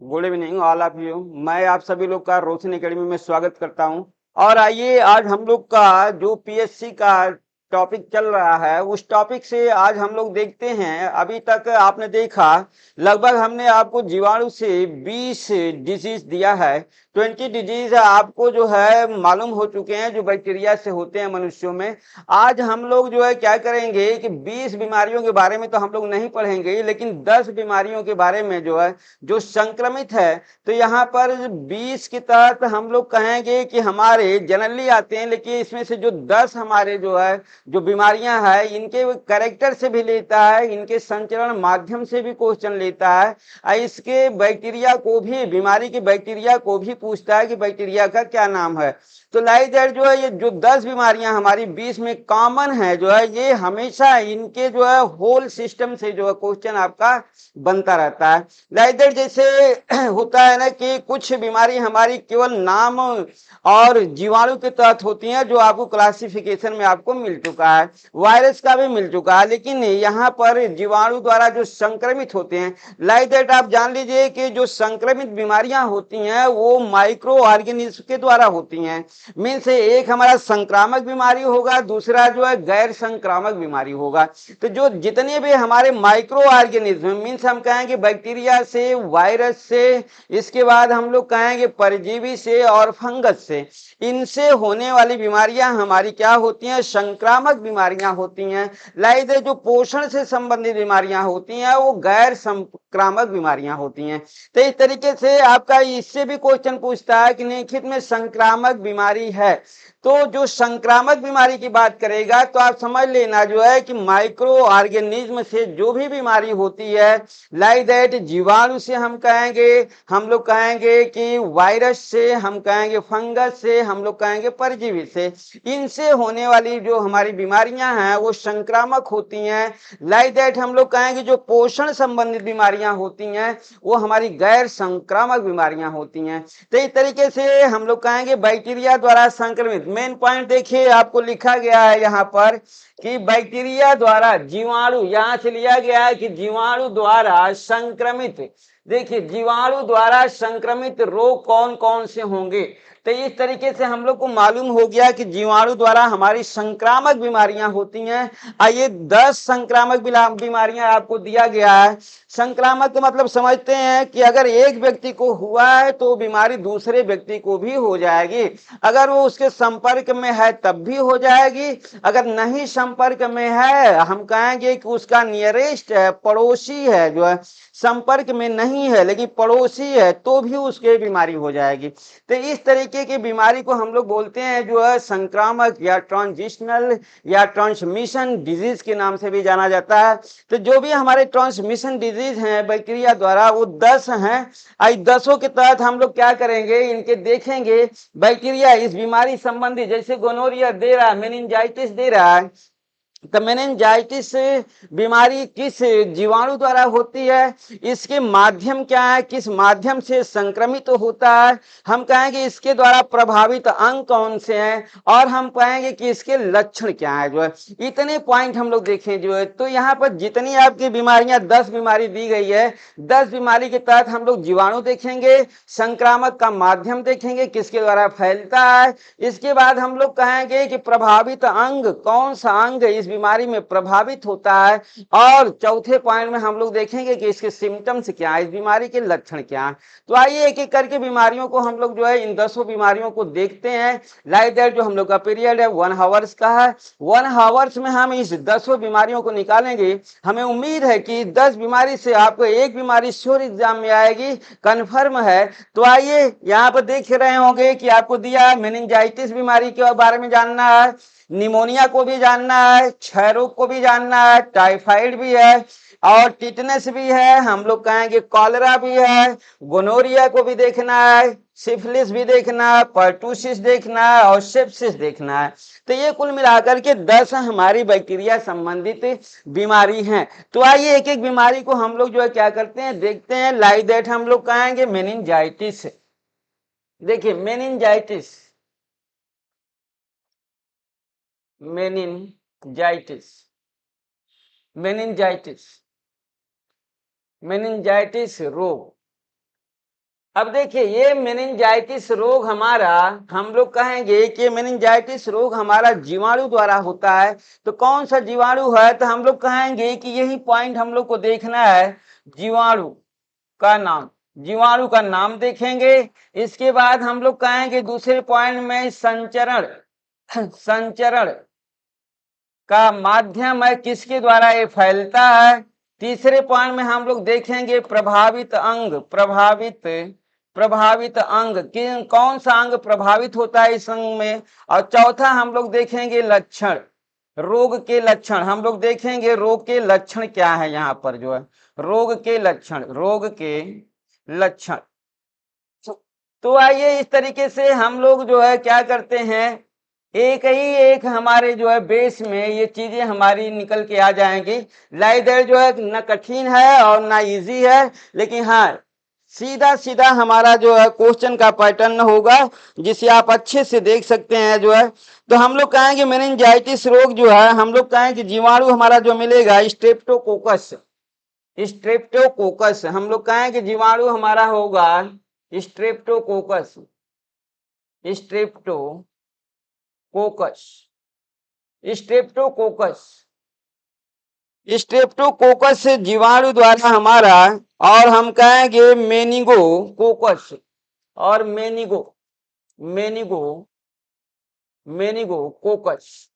Good evening all of you. मैं आप सभी लोग का रोशन एकेडमी में स्वागत करता हूं। और आइए आज हम लोग का जो पीएससी का टॉपिक चल रहा है उस टॉपिक से आज हम लोग देखते हैं। अभी तक आपने देखा लगभग हमने आपको जीवाणु से 20 डिजीज दिया है। 20 डिजीज आपको जो है मालूम हो चुके हैं जो बैक्टीरिया से होते हैं मनुष्यों में। आज हम लोग जो है क्या करेंगे कि 20 बीमारियों के बारे में तो हम लोग नहीं पढ़ेंगे, लेकिन 10 बीमारियों के बारे में जो है जो संक्रमित है। तो यहाँ पर 20 के तहत हम लोग कहेंगे कि हमारे जनरली आते हैं, लेकिन इसमें से जो 10 हमारे जो है जो बीमारियां हैं इनके कैरेक्टर से भी लेता है, इनके संचरण माध्यम से भी क्वेश्चन लेता है और इसके बैक्टीरिया को भी, बीमारी के बैक्टीरिया को भी पूछता है कि बैक्टीरिया का क्या नाम है। तो लाइक दैट जो है ये जो 10 बीमारियां हमारी 20 में कॉमन है जो है ये हमेशा इनके जो है होल सिस्टम से जो है क्वेश्चन आपका बनता रहता है। लाइक दैट जैसे होता है ना कि कुछ बीमारी हमारी केवल नाम और जीवाणु के तहत होती हैं जो आपको क्लासिफिकेशन में आपको मिल चुका है, वायरस का भी मिल चुका है, लेकिन यहाँ पर जीवाणु द्वारा जो संक्रमित होते हैं लाइक दैट आप जान लीजिए कि जो संक्रमित बीमारियां होती हैं वो माइक्रो ऑर्गेनिज्म के द्वारा होती हैं। मीन्स एक हमारा संक्रामक बीमारी होगा, दूसरा जो है गैर संक्रामक बीमारी होगा। तो जो जितने भी हमारे माइक्रो ऑर्गेनिज्म मीन्स हम कहेंगे बैक्टीरिया से, वायरस से, इसके बाद हम लोग कहेंगे परजीवी से और फंगस से, इनसे होने वाली बीमारियां हमारी क्या होती हैं, संक्रामक बीमारियां होती हैं। लाइक जो पोषण से संबंधित बीमारियां होती हैं वो गैर संक्रामक बीमारियां होती हैं। तो इस तरीके से आपका इससे भी क्वेश्चन पूछता है कि निम्नलिखित में संक्रामक बीमारी है। तो जो संक्रामक बीमारी की बात करेगा तो आप समझ लेना जो है कि माइक्रो ऑर्गेनिज्म से जो भी बीमारी होती है लाइक दैट जीवाणु से हम कहेंगे, हम लोग कहेंगे कि वायरस से, हम कहेंगे फंगस से, हम लोग कहेंगे परजीवी से, इनसे होने वाली जो हमारी बीमारियां हैं वो संक्रामक होती हैं। लाइक दैट हम लोग कहेंगे जो पोषण संबंधित बीमारियां होती हैं वो हमारी गैर संक्रामक बीमारियां होती हैं। तो इस तरीके से हम लोग कहेंगे बैक्टीरिया द्वारा संक्रमित। मेन पॉइंट देखिए आपको लिखा गया है यहाँ पर कि बैक्टीरिया द्वारा, जीवाणु यहां से लिया गया है कि जीवाणु द्वारा संक्रमित। देखिए जीवाणु द्वारा संक्रमित रोग कौन कौन से होंगे। तो इस तरीके से हम लोग को मालूम हो गया कि जीवाणु द्वारा हमारी संक्रामक बीमारियां होती हैं। आइए 10 संक्रामक बीमारियां आपको दिया गया है। संक्रामक का मतलब समझते हैं कि अगर एक व्यक्ति को हुआ है तो बीमारी दूसरे व्यक्ति को भी हो जाएगी। अगर वो उसके संपर्क में है तब भी हो जाएगी, अगर नहीं संपर्क में है, हम कहेंगे कि उसका नियरेस्ट है, पड़ोसी है, जो है संपर्क में नहीं है लेकिन पड़ोसी है, तो भी उसके बीमारी हो जाएगी। तो इस तरीके की बीमारी को हम लोग बोलते हैं जो है संक्रामक या ट्रांजिशनल या ट्रांसमिशन डिजीज के नाम से भी जाना जाता है। तो जो भी हमारे ट्रांसमिशन डिजीज हैं बैक्टीरिया द्वारा वो 10 हैं। आई 10 के तहत हम लोग क्या करेंगे, इनके देखेंगे बैक्टीरिया इस बीमारी संबंधी, जैसे गोनोरिया दे रहा है, मेनिंजाइटिस दे रहा है, तो मेनिंजाइटिस बीमारी किस जीवाणु द्वारा होती है, इसके माध्यम क्या है, किस माध्यम से संक्रमित होता है, हम कहेंगे इसके द्वारा प्रभावित अंग कौन से हैं, और हम कहेंगे कि इसके लक्षण क्या है। जो है इतने पॉइंट हम लोग देखें जो है। तो यहाँ पर जितनी आपकी बीमारियां 10 बीमारी दी गई है, 10 बीमारी के तहत हम लोग जीवाणु देखेंगे, संक्रामक का माध्यम देखेंगे किसके द्वारा फैलता है, इसके बाद हम लोग कहेंगे कि प्रभावित अंग कौन सा अंग इस बीमारी में प्रभावित होता है, और चौथे पॉइंट में हम लोग देखेंगे कि इसके सिम्टम्स क्या है, इस बीमारी के लक्षण क्या है। तो आइए एक एक करके बीमारियों को हम लोग जो है इन 10 बीमारियों को देखते हैं। लाइक दैट जो हम लोग का पीरियड है 1 आवर्स का है, 1 आवर्स में हम इस 10 बीमारियों को निकालेंगे। हमें उम्मीद है कि 10 बीमारी से आपको एक बीमारी श्योर एग्जाम में आएगी, कन्फर्म है। तो आइए यहाँ पर देख रहे होंगे कि आपको दिया मेनिंजाइटिस बीमारी के बारे में जानना है, निमोनिया को भी जानना है, क्षय रोग को भी जानना है, टाइफाइड भी है और टिटनेस भी है, हम लोग कहेंगे कॉलरा भी है, गोनोरिया को भी देखना है, सिफिलिस भी देखना है, पर्टूसिस देखना है और सेप्सिस देखना है। तो ये कुल मिलाकर के 10 हमारी बैक्टीरिया संबंधित बीमारी हैं। तो आइए एक एक बीमारी को हम लोग जो है क्या करते हैं देखते हैं। लाइक दैट हम लोग कहेंगे मेनिंजाइटिस। देखिए मेनिंजाइटिस, मेनिंजाइटिस, मेनिंजाइटिस, मेनिंजाइटिस रोग, अब देखिए ये मेनिंजाइटिस रोग हमारा, हम लोग कहेंगे कि मेनिंजाइटिस रोग हमारा जीवाणु द्वारा होता है। तो कौन सा जीवाणु है, तो हम लोग कहेंगे कि यही पॉइंट हम लोग को देखना है, जीवाणु का नाम। जीवाणु का नाम देखेंगे। इसके बाद हम लोग कहेंगे दूसरे पॉइंट में संचरण, संचरण का माध्यम है, किसके द्वारा ये फैलता है। तीसरे पॉइंट में हम लोग देखेंगे प्रभावित अंग, प्रभावित अंग कौन सा अंग प्रभावित होता है इस अंग में। और चौथा हम लोग देखेंगे लक्षण, रोग के लक्षण। हम लोग देखेंगे रोग के लक्षण क्या है, यहाँ पर जो है रोग के लक्षण, रोग के लक्षण। तो आइए इस तरीके से हम लोग जो है क्या करते हैं, एक ही एक हमारे जो है बेस में ये चीजें हमारी निकल के आ जाएंगी। लाइदर जो है न कठिन है और ना इजी है, लेकिन हाँ सीधा सीधा हमारा जो है क्वेश्चन का पैटर्न होगा, जिसे आप अच्छे से देख सकते हैं जो है। तो हम लोग कहेंगे मेनिंजाइटिस रोग जो है, हम लोग कहेंगे जीवाणु हमारा जो मिलेगा स्ट्रेप्टोकोकस, स्ट्रेप्टोकोकस। हम लोग कहेंगे जीवाणु हमारा होगा स्ट्रेप्टोकोकस, स्ट्रेप्टोकोकस, स्ट्रेप्टोकोकस, स्ट्रेप्टोकोकस से जीवाणु द्वारा हमारा, और हम कहेंगे मेनिगोकोकस, और मेनिगोकोकस,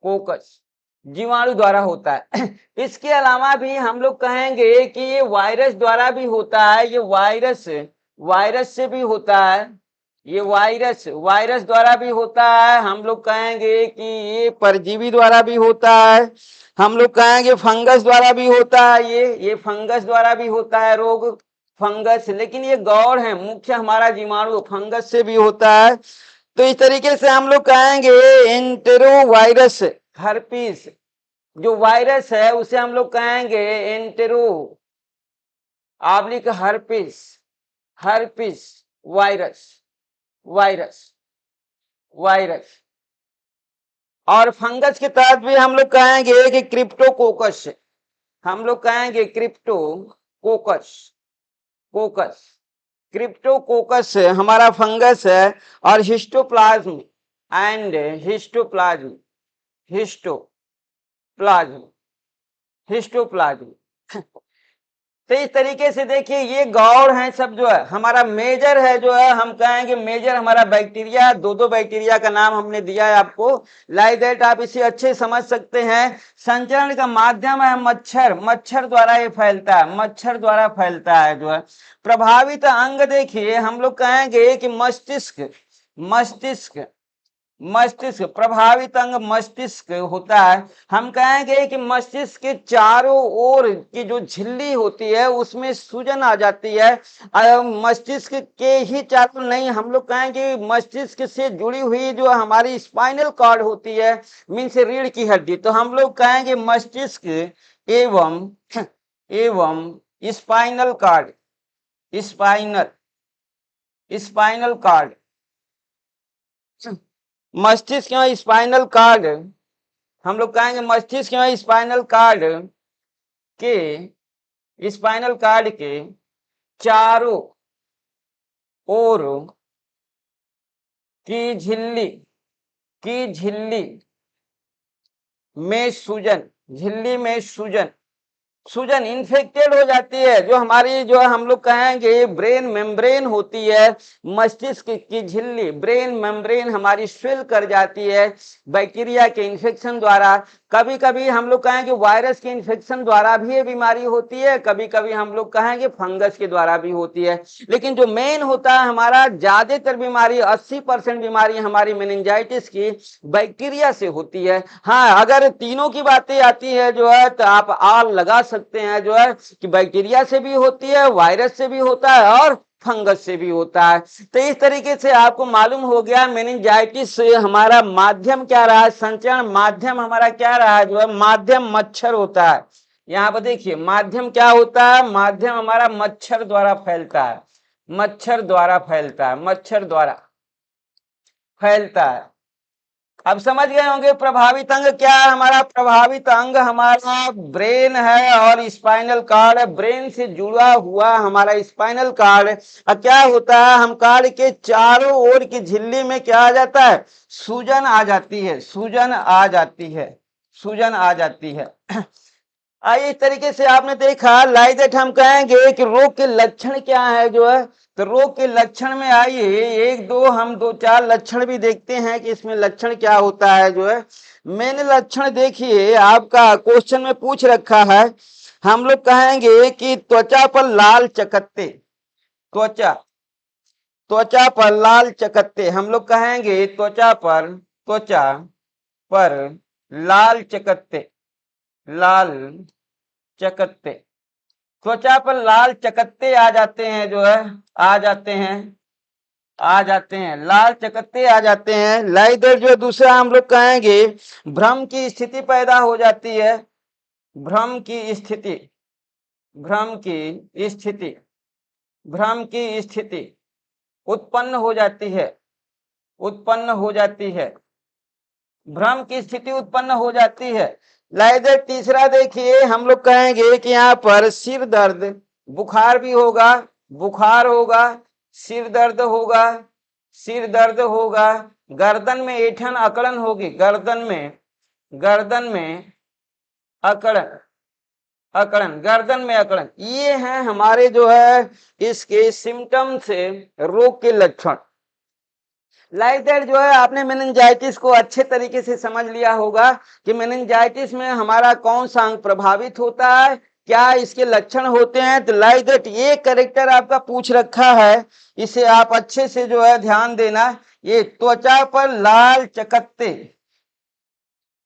कोकस जीवाणु द्वारा होता है। इसके अलावा भी हम लोग कहेंगे कि ये वायरस द्वारा भी होता है, ये वायरस से भी होता है, ये वायरस द्वारा भी होता है। हम लोग कहेंगे कि ये परजीवी द्वारा भी होता है। हम लोग कहेंगे फंगस द्वारा भी होता है, ये फंगस द्वारा भी होता है रोग, फंगस। लेकिन ये गौड़ है, मुख्य हमारा जीवाणु फंगस से भी होता है। तो इस तरीके से हम लोग कहेंगे एंटेरोवायरस हर्पीस, जो वायरस है उसे हम लोग कहेंगे entero herpes, herpes virus, virus. और फंगस के तहत भी हम लोग कहेंगे कि क्रिप्टोकोकस, हम लोग कहेंगे क्रिप्टोकोकस, क्रिप्टोकोकस हमारा फंगस है। और हिस्टोप्लाज्म एंड हिस्टोप्लाज्म, हिस्टोप्लाज्म। तो इस तरीके से देखिए ये गौड़ है सब जो है। हमारा मेजर है जो है, हम कहेंगे मेजर हमारा बैक्टीरिया, दो बैक्टीरिया का नाम हमने दिया है आपको, लाइक दैट आप इसे अच्छे समझ सकते हैं। संचरण का माध्यम है मच्छर, मच्छर द्वारा ये फैलता है, मच्छर द्वारा फैलता है जो है। प्रभावित अंग देखिए हम लोग कहेंगे कि मस्तिष्क, मस्तिष्क प्रभावित अंग मस्तिष्क होता है। हम कहेंगे कि मस्तिष्क के चारों ओर की जो झिल्ली होती है उसमें सूजन आ जाती है। मस्तिष्क के ही चारों नहीं, हम लोग कहेंगे मस्तिष्क से जुड़ी हुई जो हमारी स्पाइनल कॉर्ड होती है, मीन्स रीढ़ की हड्डी, तो हम लोग कहेंगे मस्तिष्क एवं स्पाइनल कॉर्ड, स्पाइनल कॉर्ड, मस्तिष्क एवं स्पाइनल कॉर्ड। हम लोग कहेंगे मस्तिष्क एवं स्पाइनल कॉर्ड के चारों ओर की झिल्ली में सूजन, झिल्ली में सूजन इन्फेक्टेड हो जाती है। जो हमारी जो हम लोग कहेंगे ब्रेन मेम्ब्रेन होती है, मस्तिष्क की झिल्ली ब्रेन मेम्ब्रेन हमारी स्वेल कर जाती है बैक्टीरिया के इन्फेक्शन द्वारा। कभी कभी हम लोग कहेंगे वायरस के इन्फेक्शन द्वारा भी ये बीमारी होती है, कभी कभी हम लोग कहेंगे फंगस के द्वारा भी होती है। लेकिन जो मेन होता है हमारा ज्यादातर बीमारी 80% बीमारी हमारी मेनिंजाइटिस की बैक्टीरिया से होती है। हाँ अगर तीनों की बातें आती है जो है तो आप आल लगा सकते हैं जो है कि बैक्टीरिया से भी होती है, वायरस से भी होता है और फंगस से भी होता है। तो इस तरीके से आपको मालूम हो गया मेनिंजाइटिस से हमारा माध्यम क्या रहा है, संचरण माध्यम हमारा क्या रहा है, जो है माध्यम मच्छर होता है। यहाँ पर देखिए माध्यम क्या होता है, माध्यम हमारा मच्छर द्वारा फैलता है, मच्छर द्वारा फैलता है, मच्छर द्वारा फैलता है। अब समझ गए होंगे प्रभावित अंग क्या है। हमारा प्रभावित अंग हमारा ब्रेन है और स्पाइनल कार्ड है। ब्रेन से जुड़ा हुआ हमारा स्पाइनल कार्ड। अब क्या होता है, हम कार्ड के चारों ओर की झिल्ली में क्या आ जाता है, सूजन आ जाती है, सूजन आ जाती है, सूजन आ जाती है। आइए इस तरीके से आपने देखा, लाइक दैट हम कहेंगे कि रोग के लक्षण क्या है जो है। तो रोग के लक्षण में आइए एक दो हम दो चार लक्षण भी देखते हैं कि इसमें लक्षण क्या होता है जो है। मैंने लक्षण देखिए आपका क्वेश्चन में पूछ रखा है। हम लोग कहेंगे कि त्वचा पर लाल चकत्ते, त्वचा त्वचा पर लाल चकत्ते, हम लोग कहेंगे त्वचा पर लाल चकत्ते, लाल चकत्ते, त्वचा पर लाल चकत्ते आ जाते हैं जो है, आ जाते हैं, आ जाते हैं, लाल चकत्ते आ जाते हैं। लाइदर जो दूसरा हम लोग कहेंगे भ्रम की स्थिति पैदा हो जाती है, भ्रम की स्थिति, भ्रम की स्थिति, भ्रम की स्थिति उत्पन्न हो जाती है, उत्पन्न हो जाती है, भ्रम की स्थिति उत्पन्न हो जाती है। लाइदर तीसरा देखिए हम लोग कहेंगे कि यहाँ पर सिर दर्द, बुखार भी होगा, बुखार होगा, सिर दर्द होगा, सिर दर्द होगा, गर्दन में ऐंठन अकड़न होगी, गर्दन में, गर्दन में अकड़न, अकड़न, गर्दन में अकड़न। ये हैं हमारे जो है इसके सिम्टम से रोग के लक्षण। लाइक दैट जो है आपने मेनिंजाइटिस को अच्छे तरीके से समझ लिया होगा कि मेनिंजाइटिस में हमारा कौन सा अंग प्रभावित होता है, क्या इसके लक्षण होते हैं। तो लाइक दैट ये कैरेक्टर आपका पूछ रखा है, इसे आप अच्छे से जो है ध्यान देना। ये त्वचा पर लाल चकत्ते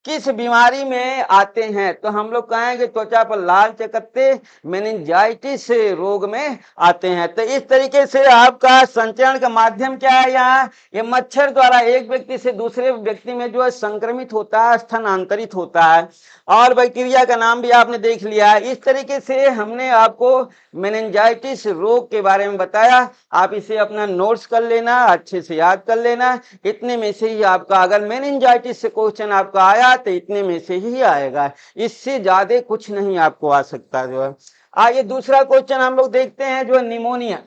किस बीमारी में आते हैं, तो हम लोग कहेंगे त्वचा पर लाल चकत्ते मेनिंजाइटिस रोग में आते हैं। तो इस तरीके से आपका संचरण का माध्यम क्या है, यहाँ ये मच्छर द्वारा एक व्यक्ति से दूसरे व्यक्ति में जो है संक्रमित होता है, स्थानांतरित होता है। और बैक्टीरिया का नाम भी आपने देख लिया है। इस तरीके से हमने आपको मेनिंजाइटिस रोग के बारे में बताया। आप इसे अपना नोट्स कर लेना, अच्छे से याद कर लेना। इतने में से ही आपका अगर मेनिंजाइटिस से क्वेश्चन आपका आया तो इतने में से ही आएगा, इससे ज्यादा कुछ नहीं आपको आ सकता जो है। आइए दूसरा क्वेश्चन हम लोग देखते हैं जो है निमोनिया,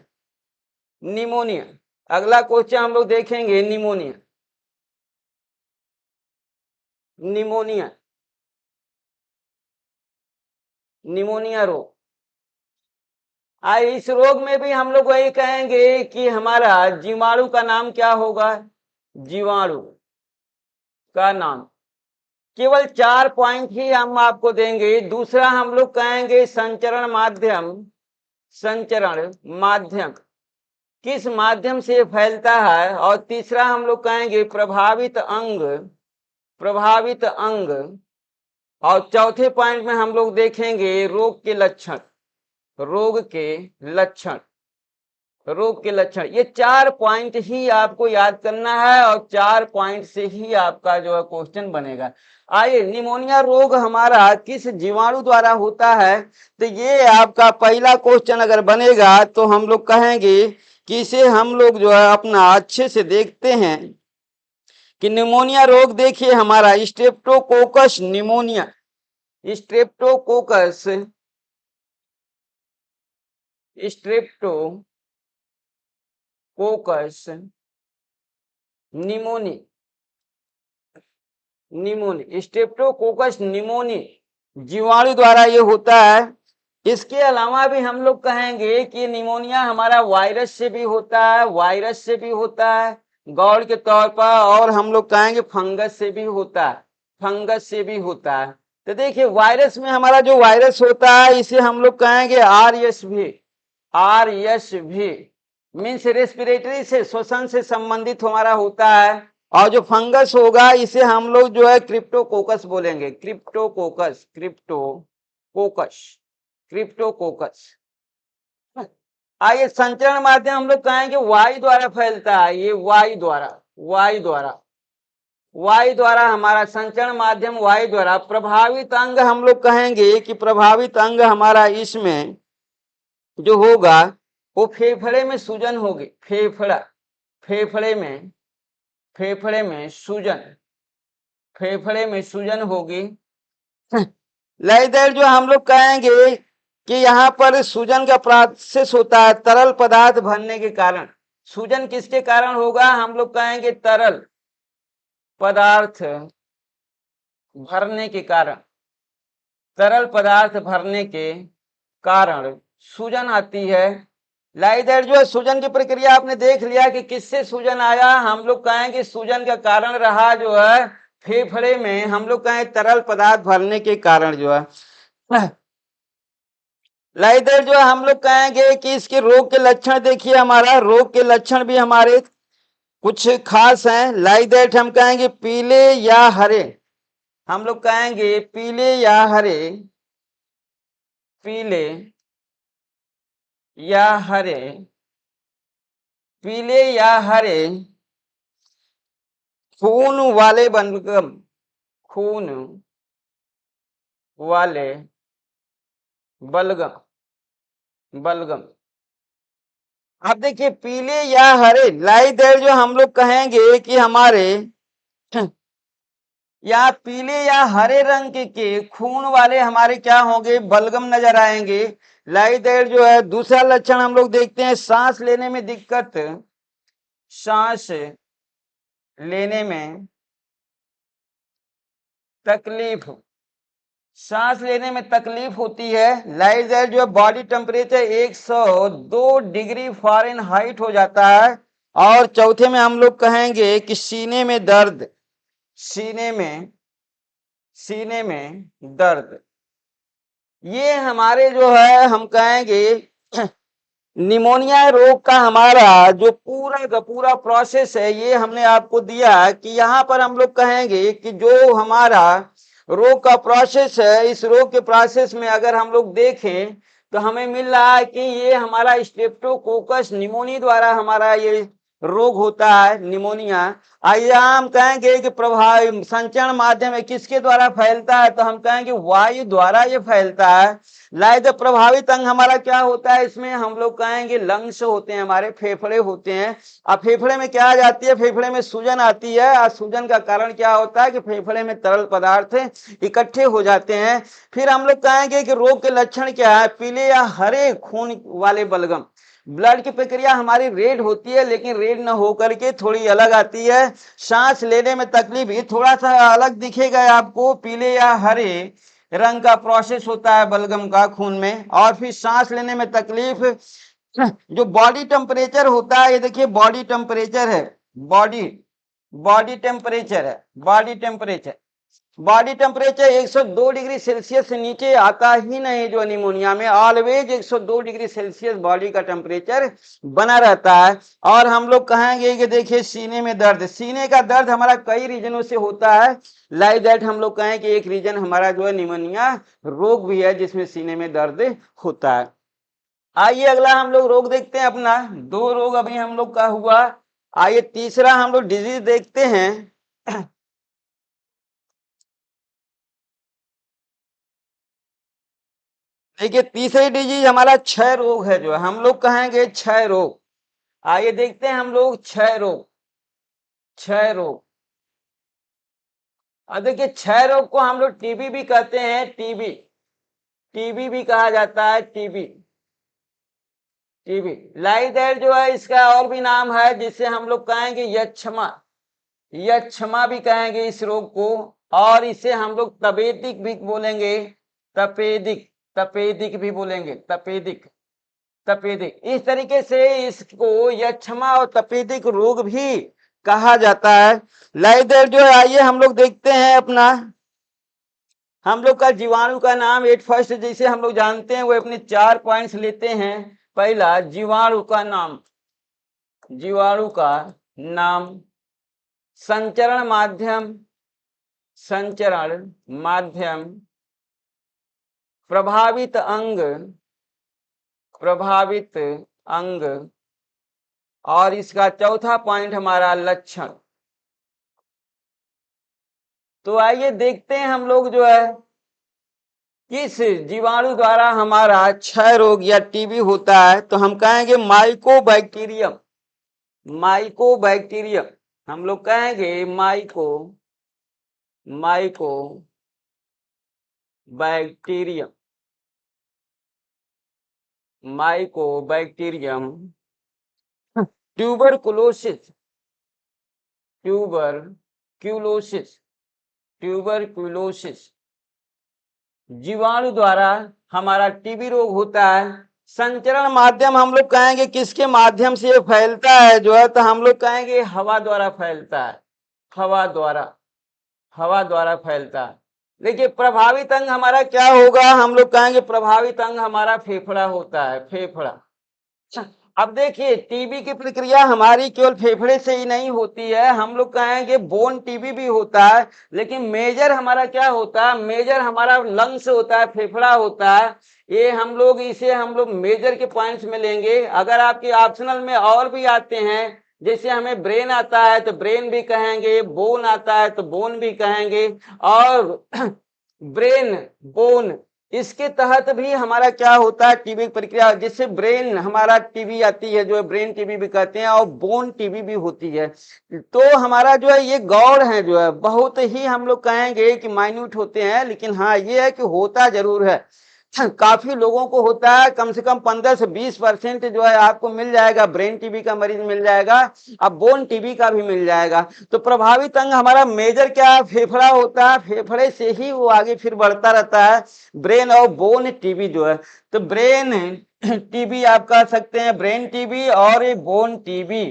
निमोनिया। अगला क्वेश्चन हम लोग देखेंगे निमोनिया, निमोनिया, निमोनिया रोग। इस रोग में भी हम लोग वही कहेंगे कि हमारा जीवाणु का नाम क्या होगा, जीवाणु का नाम। केवल 4 पॉइंट ही हम आपको देंगे। दूसरा हम लोग कहेंगे संचरण माध्यम, संचरण माध्यम किस माध्यम से फैलता है। और तीसरा हम लोग कहेंगे प्रभावित अंग, प्रभावित अंग। और चौथे पॉइंट में हम लोग देखेंगे रोग के लक्षण, रोग के लक्षण, रोग के लक्षण। ये 4 पॉइंट ही आपको याद करना है और 4 पॉइंट से ही आपका जो है क्वेश्चन बनेगा। आइए निमोनिया रोग हमारा किस जीवाणु द्वारा होता है, तो ये आपका पहला क्वेश्चन अगर बनेगा तो हम लोग कहेंगे कि इसे हम लोग जो है अपना अच्छे से देखते हैं कि निमोनिया रोग देखिए हमारा Streptococcus pneumonia, Streptococcus, Streptococcus pneumoniae, pneumoniae, Streptococcus pneumoniae जीवाणु द्वारा ये होता है। इसके अलावा भी हम लोग कहेंगे कि निमोनिया हमारा वायरस से भी होता है, वायरस से भी होता है गौड़ के तौर पर। और हम लोग कहेंगे फंगस से भी होता है, फंगस से भी होता है। तो देखिए वायरस में हमारा जो वायरस होता है इसे हम लोग कहेंगे RSV, RSV मीन्स रेस्पिरेटरी से, श्वसन से संबंधित हमारा होता है। और जो फंगस होगा इसे हम लोग जो है क्रिप्टोकोकस बोलेंगे, क्रिप्टोकोकस, क्रिप्टोकोकस, क्रिप्टोकोकस। आइए संचरण माध्यम हम लोग कहेंगे वायु द्वारा फैलता है, ये वायु द्वारा, वायु द्वारा, वायु द्वारा हमारा संचरण माध्यम वायु द्वारा। प्रभावित अंग हम लोग कहेंगे कि प्रभावित अंग हमारा इसमें जो होगा वो फेफड़े में सूजन होगी, फेफड़ा, फेफड़े में, फेफड़े में सूजन, फेफड़े में सूजन होगी। लाइक दैट जो हम लोग कहेंगे कि यहाँ पर सूजन का प्रोसेस होता है तरल पदार्थ भरने के कारण। सूजन किसके कारण होगा? हम लोग कहेंगे तरल पदार्थ भरने के कारण। तरल पदार्थ भरने के कारण सूजन आती है। लाइक दैट जो है सूजन की प्रक्रिया आपने देख लिया कि किससे सूजन आया। हम लोग कहेंगे सूजन का कारण रहा जो है फेफड़े में, हम लोग कहें तरल पदार्थ भरने के कारण जो है। लाइक दैट जो हम लोग कहेंगे कि इसके रोग के लक्षण देखिए, हमारा रोग के लक्षण भी हमारे कुछ खास हैं। लाइक दैट हम कहेंगे पीले या हरे, हम लोग कहेंगे पीले या हरे, पीले या हरे, पीले या हरे खून वाले बलगम, खून वाले बलगम, बलगम। अब देखिए पीले या हरे, लाइक दैट जो हम लोग कहेंगे कि हमारे या पीले या हरे रंग के खून वाले हमारे क्या होंगे? बलगम नजर आएंगे। लाइक दैट जो है दूसरा लक्षण हम लोग देखते हैं सांस लेने में दिक्कत, सांस लेने में तकलीफ, सांस लेने में तकलीफ होती है। लाइक दैट जो बॉडी टेम्परेचर 102 डिग्री फ़ारेनहाइट हो जाता है। और चौथे में हम लोग कहेंगे कि सीने में दर्द, सीने में दर्द। ये हमारे जो है हम कहेंगे निमोनिया रोग का हमारा जो पूरा का पूरा प्रोसेस है, ये हमने आपको दिया कि यहाँ पर हम लोग कहेंगे कि जो हमारा रोग का प्रोसेस है, इस रोग के प्रोसेस में अगर हम लोग देखें तो हमें मिल रहा है कि ये हमारा स्ट्रेप्टोकोकस निमोनिया द्वारा हमारा ये रोग होता है, निमोनिया। आइए हम कहेंगे कि प्रभावी संचरण माध्यम में किसके द्वारा फैलता है? तो हम कहेंगे वायु द्वारा ये फैलता है। लाइक प्रभावित अंग हमारा क्या होता है? इसमें हम लोग कहेंगे लंग्स होते हैं, हमारे फेफड़े होते हैं। अब फेफड़े में क्या आ जाती है? फेफड़े में सूजन आती है। और सूजन का कारण क्या होता है कि फेफड़े में तरल पदार्थ इकट्ठे हो जाते हैं। फिर हम लोग कहेंगे कि रोग के लक्षण क्या है? पीले या हरे खून वाले बलगम। ब्लड की प्रक्रिया हमारी रेड होती है, लेकिन रेड न होकर के थोड़ी अलग आती है। सांस लेने में तकलीफ, ये थोड़ा सा अलग दिखेगा आपको, पीले या हरे रंग का प्रोसेस होता है बलगम का खून में। और फिर सांस लेने में तकलीफ, जो बॉडी टेम्परेचर होता है, ये देखिए बॉडी टेम्परेचर है, बॉडी टेम्परेचर है, बॉडी टेम्परेचर 102 डिग्री सेल्सियस से नीचे आता ही नहीं। जो निमोनिया में ऑलवेज 102 डिग्री सेल्सियस बॉडी का टेम्परेचर बना रहता है। और हम लोग कहेंगे कि देखिए सीने में दर्द, सीने का दर्द हमारा कई रीजनों से होता है। लाइक दैट हम लोग कहें कि एक रीजन हमारा जो है निमोनिया रोग भी है जिसमें सीने में दर्द होता है। आइए अगला हम लोग रोग देखते हैं अपना। दो रोग अभी हम लोग का हुआ। आइए तीसरा हम लोग डिजीज देखते हैं। देखिए तीसरी डिजीज हमारा क्षय रोग है, जो हम लोग कहेंगे क्षय रोग। आइए देखते हैं हम लोग क्षय रोग, क्षय रोग। अब देखिए क्षय रोग को हम लोग टीबी भी कहते हैं, टीबी, टीबी भी कहा जाता है, टीबी, टीबी। लाइक दैट जो है इसका और भी नाम है जिसे हम लोग कहेंगे यक्षमा, यक्षमा भी कहेंगे इस रोग को। और इसे हम लोग तपेदिक भी बोलेंगे, तपेदिक, तपेदिक भी बोलेंगे, तपेदिक, तपेदिक। इस तरीके से इसको यक्षमा और तपेदिक रोग भी कहा जाता है। लाइक दैट जो है आइए हम लोग देखते हैं अपना, हम लोग का जीवाणु का नाम एट फर्स्ट जैसे हम लोग जानते हैं वो अपने 4 पॉइंट्स लेते हैं। पहला जीवाणु का नाम, जीवाणु का नाम, संचरण माध्यम, संचरण माध्यम, प्रभावित अंग, प्रभावित अंग, और इसका चौथा पॉइंट हमारा लक्षण। तो आइए देखते हैं हम लोग जो है किस जीवाणु द्वारा हमारा क्षय रोग या टीबी होता है। तो हम कहेंगे माइकोबैक्टीरियम, माइकोबैक्टीरियम, हम लोग कहेंगे myco myco bacterium, mycobacterium, tuberculosis, tuberculosis, tuberculosis जीवाणु द्वारा हमारा टीबी रोग होता है। संचरण माध्यम हम लोग कहेंगे किसके माध्यम से ये फैलता है जो है, तो हम लोग कहेंगे हवा द्वारा फैलता है, हवा द्वारा फैलता है। देखिए प्रभावित अंग हमारा क्या होगा, हम लोग कहेंगे प्रभावित अंग हमारा फेफड़ा होता है, फेफड़ा। अब देखिए टीबी की प्रक्रिया हमारी केवल फेफड़े से ही नहीं होती है, हम लोग कहेंगे बोन टीबी भी होता है, लेकिन मेजर हमारा क्या होता है, मेजर हमारा लंग्स होता है, फेफड़ा होता है। ये हम लोग मेजर के पॉइंट्स में लेंगे। अगर आपके ऑप्शनल में और भी आते हैं, जैसे हमें ब्रेन आता है तो ब्रेन भी कहेंगे, बोन आता है तो बोन भी कहेंगे, और ब्रेन बोन इसके तहत भी हमारा क्या होता है टीबी प्रक्रिया, जिससे ब्रेन हमारा टीबी आती है जो है ब्रेन टीबी भी कहते हैं, और बोन टीबी भी होती है। तो हमारा जो है ये गौड़ है जो है बहुत ही हम लोग कहेंगे कि माइन्यूट होते हैं, लेकिन हाँ ये है कि होता जरूर है, काफी लोगों को होता है, कम से कम 15 से 20% जो है आपको मिल जाएगा, ब्रेन टीबी का मरीज मिल जाएगा, अब बोन टीबी का भी मिल जाएगा। तो प्रभावित अंग हमारा मेजर क्या है, फेफड़ा होता है, फेफड़े से ही वो आगे फिर बढ़ता रहता है ब्रेन और बोन टीबी जो है। तो ब्रेन टीबी आप कह सकते हैं, ब्रेन टीबी और ये बोन टीबी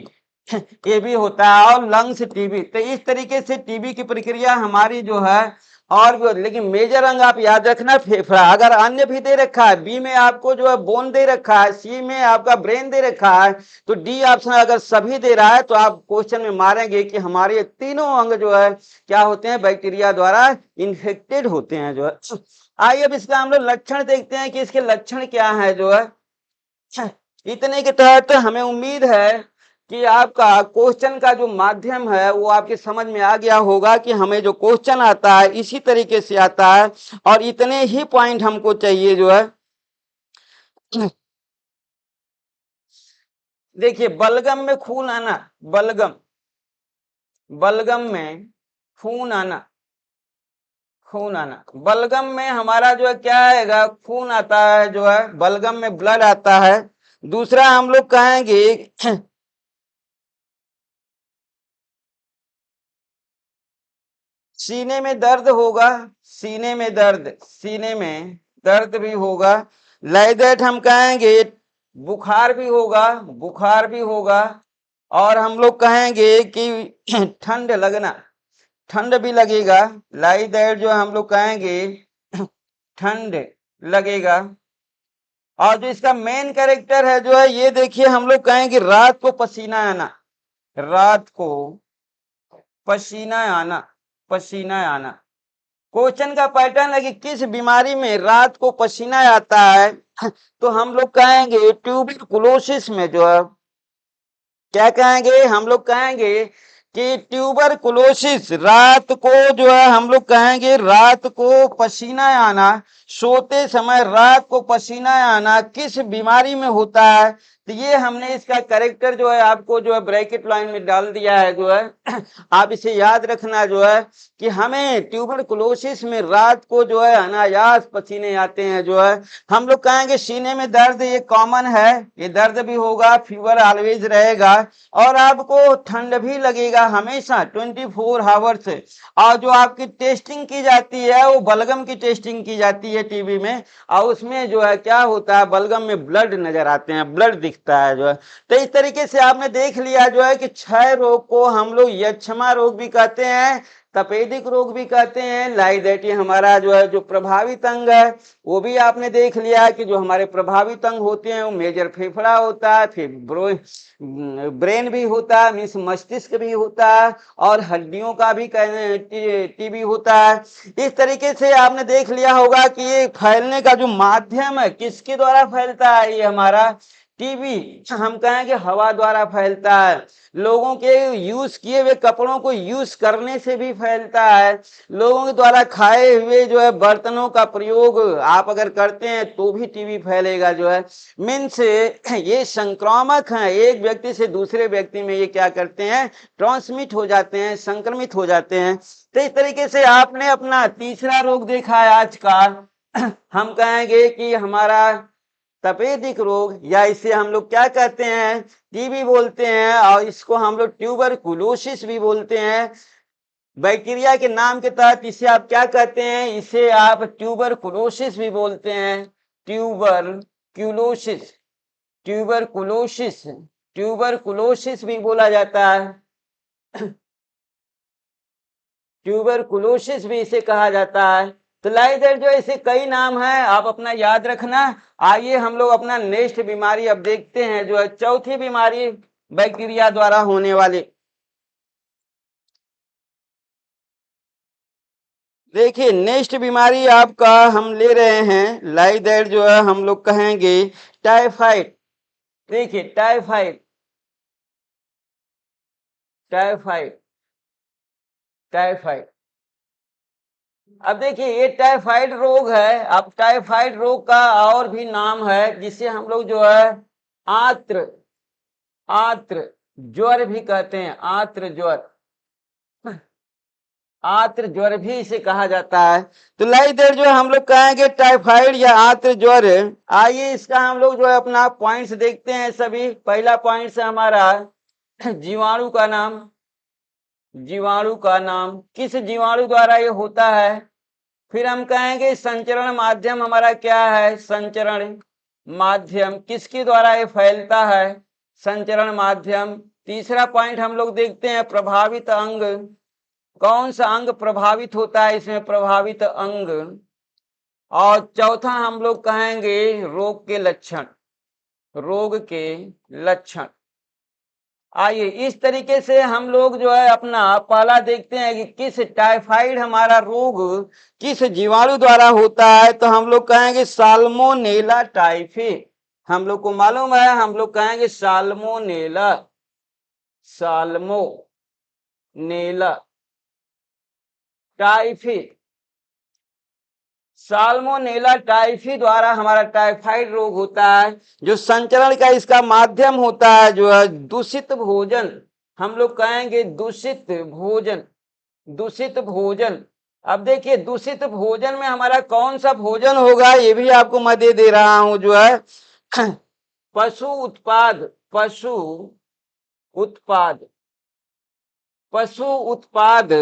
ये भी होता है, और लंग्स टीबी। तो इस तरीके से टीबी की प्रक्रिया हमारी जो है और भी, लेकिन मेजर अंग आप याद रखना फेफड़ा। अगर अन्य भी दे रखा है, बी में आपको जो है बोन दे रखा है, सी में आपका ब्रेन दे रखा है, तो डी ऑप्शन अगर सभी दे रहा है तो आप क्वेश्चन में मारेंगे कि हमारे तीनों अंग जो है क्या होते हैं, बैक्टीरिया द्वारा इन्फेक्टेड होते हैं जो है। आइए अब इसका हम लोग लक्षण देखते हैं कि इसके लक्षण क्या है जो है। इतने के तहत हमें उम्मीद है कि आपका क्वेश्चन का जो माध्यम है वो आपके समझ में आ गया होगा कि हमें जो क्वेश्चन आता है इसी तरीके से आता है, और इतने ही पॉइंट हमको चाहिए जो है। देखिए बलगम में खून आना, बलगम में खून आना, बलगम में हमारा जो है क्या आएगा, खून आता है जो है, बलगम में ब्लड आता है। दूसरा हम लोग कहेंगे सीने में दर्द होगा, सीने में दर्द भी होगा। लाइक दैट हम कहेंगे बुखार भी होगा, और हम लोग कहेंगे कि ठंड भी लगेगा। लाइक दैट जो हम लोग कहेंगे ठंड लगेगा। और जो इसका मेन कैरेक्टर है जो है, ये देखिए हम लोग कहेंगे रात को पसीना आना, पसीना आना। क्वेश्चन का पैटर्न है कि किस बीमारी में रात को पसीना आता है, तो हम लोग कहेंगे ट्यूबरकुलोसिस में जो है, क्या कहेंगे, हम लोग कहेंगे कि ट्यूबरकुलोसिस, रात को जो है हम लोग कहेंगे रात को पसीना आना, सोते समय रात को पसीना आना किस बीमारी में होता है। तो ये हमने इसका कैरेक्टर जो है आपको जो है ब्रैकेट लाइन में डाल दिया है जो है। आप इसे याद रखना जो है कि हमें ट्यूबरकुलोसिस में रात को जो है अनायास पसीने आते हैं जो है। हम लोग कहेंगे सीने में दर्द, ये कॉमन है, ये दर्द भी होगा, फीवर ऑलवेज रहेगा, और आपको ठंड भी लगेगा हमेशा 24 आवर्स। और जो आपकी टेस्टिंग की जाती है वो बलगम की टेस्टिंग की जाती है टीबी में, और उसमें जो है क्या होता है, बलगम में ब्लड नजर आते हैं, ब्लड दिखता है जो है। तो इस तरीके से आपने देख लिया जो है कि क्षय रोग को हम लोग यक्षमा रोग भी कहते हैं, तपेदिक रोग भी कहते हैं। लाइक दैट ये हमारा जो है जो प्रभावित अंग है वो भी आपने देख लिया कि जो हमारे प्रभावित अंग होते हैं वो मेजर फेफड़ा होता है, फिर ब्रेन भी होता है, मीन्स मस्तिष्क भी होता है, और हड्डियों का भी टीबी होता है। इस तरीके से आपने देख लिया होगा कि ये फैलने का जो माध्यम है किसके द्वारा फैलता है, ये हमारा टीबी हम कहेंगे हवा द्वारा फैलता है, लोगों के यूज किए हुए कपड़ों को यूज करने से भी फैलता है, लोगों के द्वारा खाए हुए जो है बर्तनों का प्रयोग आप अगर करते हैं तो भी टीबी फैलेगा जो है। मीन्स ये संक्रामक है, एक व्यक्ति से दूसरे व्यक्ति में ये क्या करते हैं, ट्रांसमिट हो जाते हैं, संक्रमित हो जाते हैं। तो इस तरीके से आपने अपना तीसरा रोग देखा है आज का। हम कहेंगे कि हमारा तपेदिक रोग, या इसे हम लोग क्या कहते हैं, टीबी बोलते हैं, और इसको हम लोग ट्यूबरकुलोसिस भी बोलते हैं। बैक्टीरिया के नाम के तहत इसे आप क्या कहते हैं, इसे आप ट्यूबरकुलोसिस भी बोलते हैं। ट्यूबरकुलोसिस, ट्यूबरकुलोसिस, ट्यूबरकुलोसिस भी बोला जाता है, ट्यूबरकुलोसिस भी इसे कहा जाता है। तो लाइदर जो ऐसे कई नाम है, आप अपना याद रखना। आइए हम लोग अपना नेक्स्ट बीमारी अब देखते हैं, जो है चौथी बीमारी बैक्टीरिया द्वारा होने वाली। देखिए नेक्स्ट बीमारी आपका हम ले रहे हैं लाइदर, जो है हम लोग कहेंगे टाइफाइड। देखिए टाइफाइड, टाइफाइड, टाइफाइड। अब देखिए ये टाइफाइड रोग है। अब टाइफाइड रोग का और भी नाम है, जिसे हम लोग जो है आत्र, आत्र ज्वर भी कहते हैं, आत्र ज्वर, आत्र ज्वर भी इसे कहा जाता है। तो लाई देर जो हम लोग कहेंगे टाइफाइड या आत्र ज्वर। आइए इसका हम लोग जो है अपना पॉइंट्स देखते हैं सभी। पहला पॉइंट है हमारा जीवाणु का नाम, जीवाणु का नाम, किस जीवाणु द्वारा ये होता है। फिर हम कहेंगे संचरण माध्यम हमारा क्या है, संचरण माध्यम, किसके द्वारा ये फैलता है, संचरण माध्यम। तीसरा पॉइंट हम लोग देखते हैं प्रभावित अंग, कौन सा अंग प्रभावित होता है इसमें, प्रभावित अंग। और चौथा हम लोग कहेंगे रोग के लक्षण, रोग के लक्षण। आइए इस तरीके से हम लोग जो है अपना पहला देखते हैं कि किस टाइफाइड हमारा रोग किस जीवाणु द्वारा होता है। तो हम लोग कहेंगे साल्मोनेला टाइफी, हम लोग को मालूम है, हम लोग कहेंगे salmonella, salmonella typhi, salmonella typhi द्वारा हमारा टाइफाइड रोग होता है। जो संचरण का इसका माध्यम होता है जो है दूषित भोजन, हम लोग कहेंगे दूषित भोजन, दूषित भोजन। अब देखिए दूषित भोजन में हमारा कौन सा भोजन होगा, ये भी आपको मैं दे रहा हूं जो है पशु उत्पाद, पशु उत्पाद, पशु उत्पाद,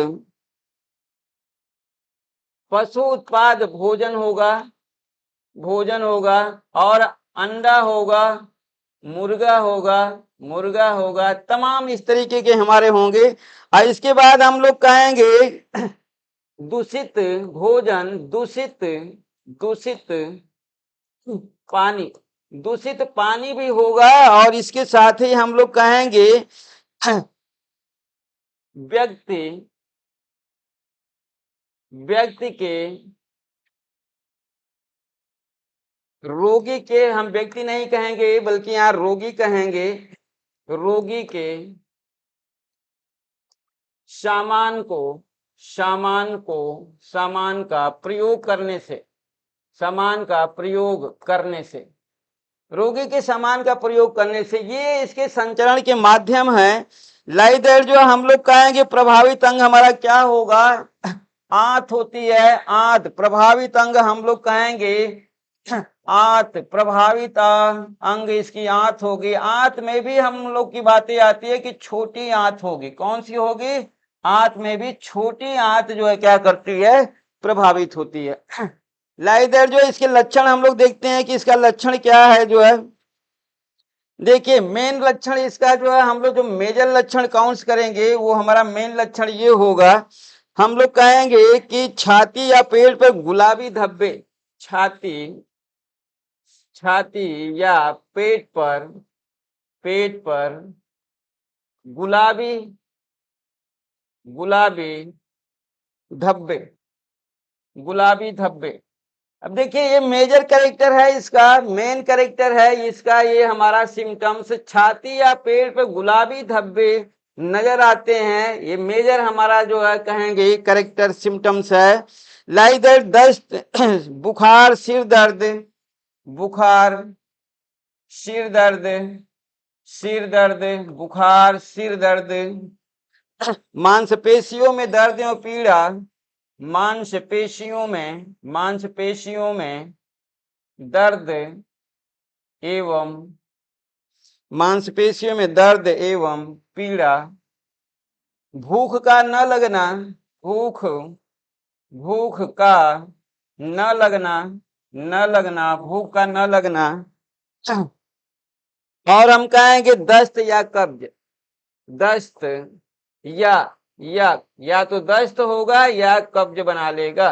पशु उत्पाद भोजन होगा, भोजन होगा। और अंडा होगा, मुर्गा होगा, मुर्गा होगा, तमाम इस तरीके के हमारे होंगे। और इसके बाद हम लोग कहेंगे दूषित भोजन, दूषित, दूषित पानी, दूषित पानी भी होगा। और इसके साथ ही हम लोग कहेंगे व्यक्ति, व्यक्ति के, रोगी के, हम व्यक्ति नहीं कहेंगे बल्कि यहाँ रोगी कहेंगे, रोगी के सामान को, सामान को, सामान का प्रयोग करने से, सामान का प्रयोग करने से, रोगी के सामान का प्रयोग करने से, ये इसके संचरण के माध्यम है। लाइदर जो हम लोग कहेंगे प्रभावित अंग हमारा क्या होगा, आंत होती है, आंत प्रभावित अंग हम लोग कहेंगे आंत, प्रभावित अंग इसकी आंत होगी। आंत में भी हम लोग की बातें आती है कि छोटी आंत होगी, कौन सी होगी, आंत में भी छोटी आंत जो है क्या करती है, प्रभावित होती है। लाइदर जो इसके लक्षण हम लोग देखते हैं कि इसका लक्षण क्या है जो है। देखिए मेन लक्षण इसका जो है, हम लोग जो मेजर लक्षण काउंट करेंगे वो हमारा मेन लक्षण ये होगा, हम लोग कहेंगे कि छाती या पेट पर गुलाबी धब्बे, छाती, छाती या पेट पर, पेट पर गुलाबी, गुलाबी धब्बे, गुलाबी धब्बे, अब देखिए ये मेजर कैरेक्टर है, इसका मेन कैरेक्टर है इसका, ये हमारा सिम्टम्स, छाती या पेट पे गुलाबी धब्बे नजर आते हैं, ये मेजर हमारा जो है कहेंगे कैरेक्टर सिम्टम्स है। लाइक दैट दस्त, बुखार, सिर दर्द, बुखार, सिर दर्द, सिर दर्द, बुखार, सिर दर्द, मांसपेशियों में दर्द और पीड़ा, मांसपेशियों में दर्द एवं मांसपेशियों में दर्द एवं पीड़ा, भूख का न लगना, भूख का न लगना, भूख का न लगना, और हम कहेंगे दस्त या कब्ज, दस्त या तो दस्त होगा या कब्ज बना लेगा।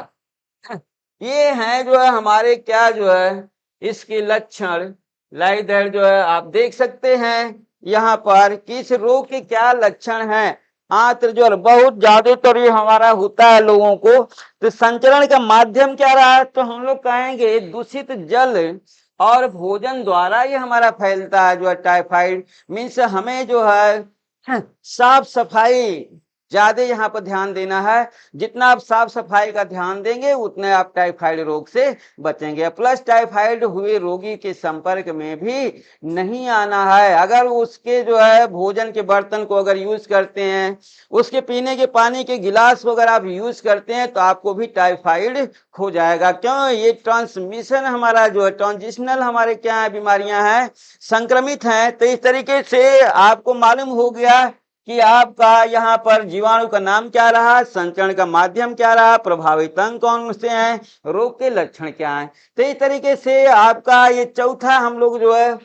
ये है जो है हमारे क्या जो है इसके लक्षण। लाइक दैट जो है आप देख सकते हैं यहाँ पर कि इस रोग के क्या लक्षण हैं। आंत्र ज्वर बहुत ज्यादातर ये हमारा होता है लोगों को। तो संचरण का माध्यम क्या रहा, तो हम लोग कहेंगे दूषित जल और भोजन द्वारा ये हमारा फैलता है जो है टाइफाइड। मीन्स हमें जो है साफ सफाई ज्यादा यहाँ पर ध्यान देना है। जितना आप साफ सफाई का ध्यान देंगे उतने आप टाइफाइड रोग से बचेंगे। प्लस टाइफाइड हुए रोगी के संपर्क में भी नहीं आना है। अगर उसके जो है भोजन के बर्तन को अगर यूज करते हैं, उसके पीने के पानी के गिलास को अगर आप यूज करते हैं तो आपको भी टाइफाइड हो जाएगा। क्यों, ये ट्रांसमिशन हमारा जो है ट्रांजिशनल हमारे क्या है बीमारियां हैं, संक्रमित हैं। तो इस तरीके से आपको मालूम हो गया कि आपका यहाँ पर जीवाणु का नाम क्या रहा, संचरण का माध्यम क्या रहा, प्रभावित अंग कौन से हैं, रोग के लक्षण क्या हैं। तो इस तरीके से आपका ये चौथा हम लोग जो है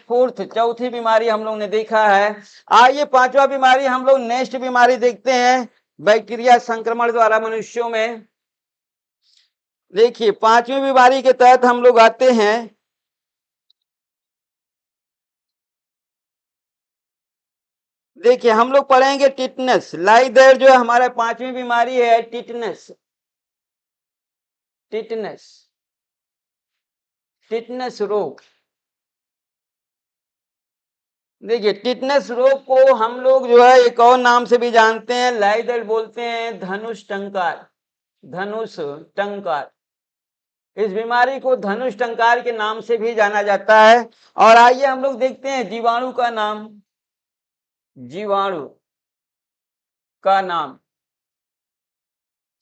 चौथी बीमारी हम लोग ने देखा है। आइए पांचवा बीमारी हम लोग नेक्स्ट बीमारी देखते हैं, बैक्टीरिया संक्रमण द्वारा मनुष्यों में। देखिए पांचवी बीमारी के तहत हम लोग आते हैं। देखिए हम लोग पढ़ेंगे टिटनेस। लाइक दैट जो है हमारा पांचवी बीमारी है टिटनेस। टिटनेस, टिटनेस रोग। देखिए टिटनेस रोग को हम लोग जो है एक और नाम से भी जानते हैं, लाइक दैट बोलते हैं धनुष टंकार। धनुष टंकार, इस बीमारी को धनुष टंकार के नाम से भी जाना जाता है। और आइए हम लोग देखते हैं जीवाणु का नाम। जीवाणु का नाम,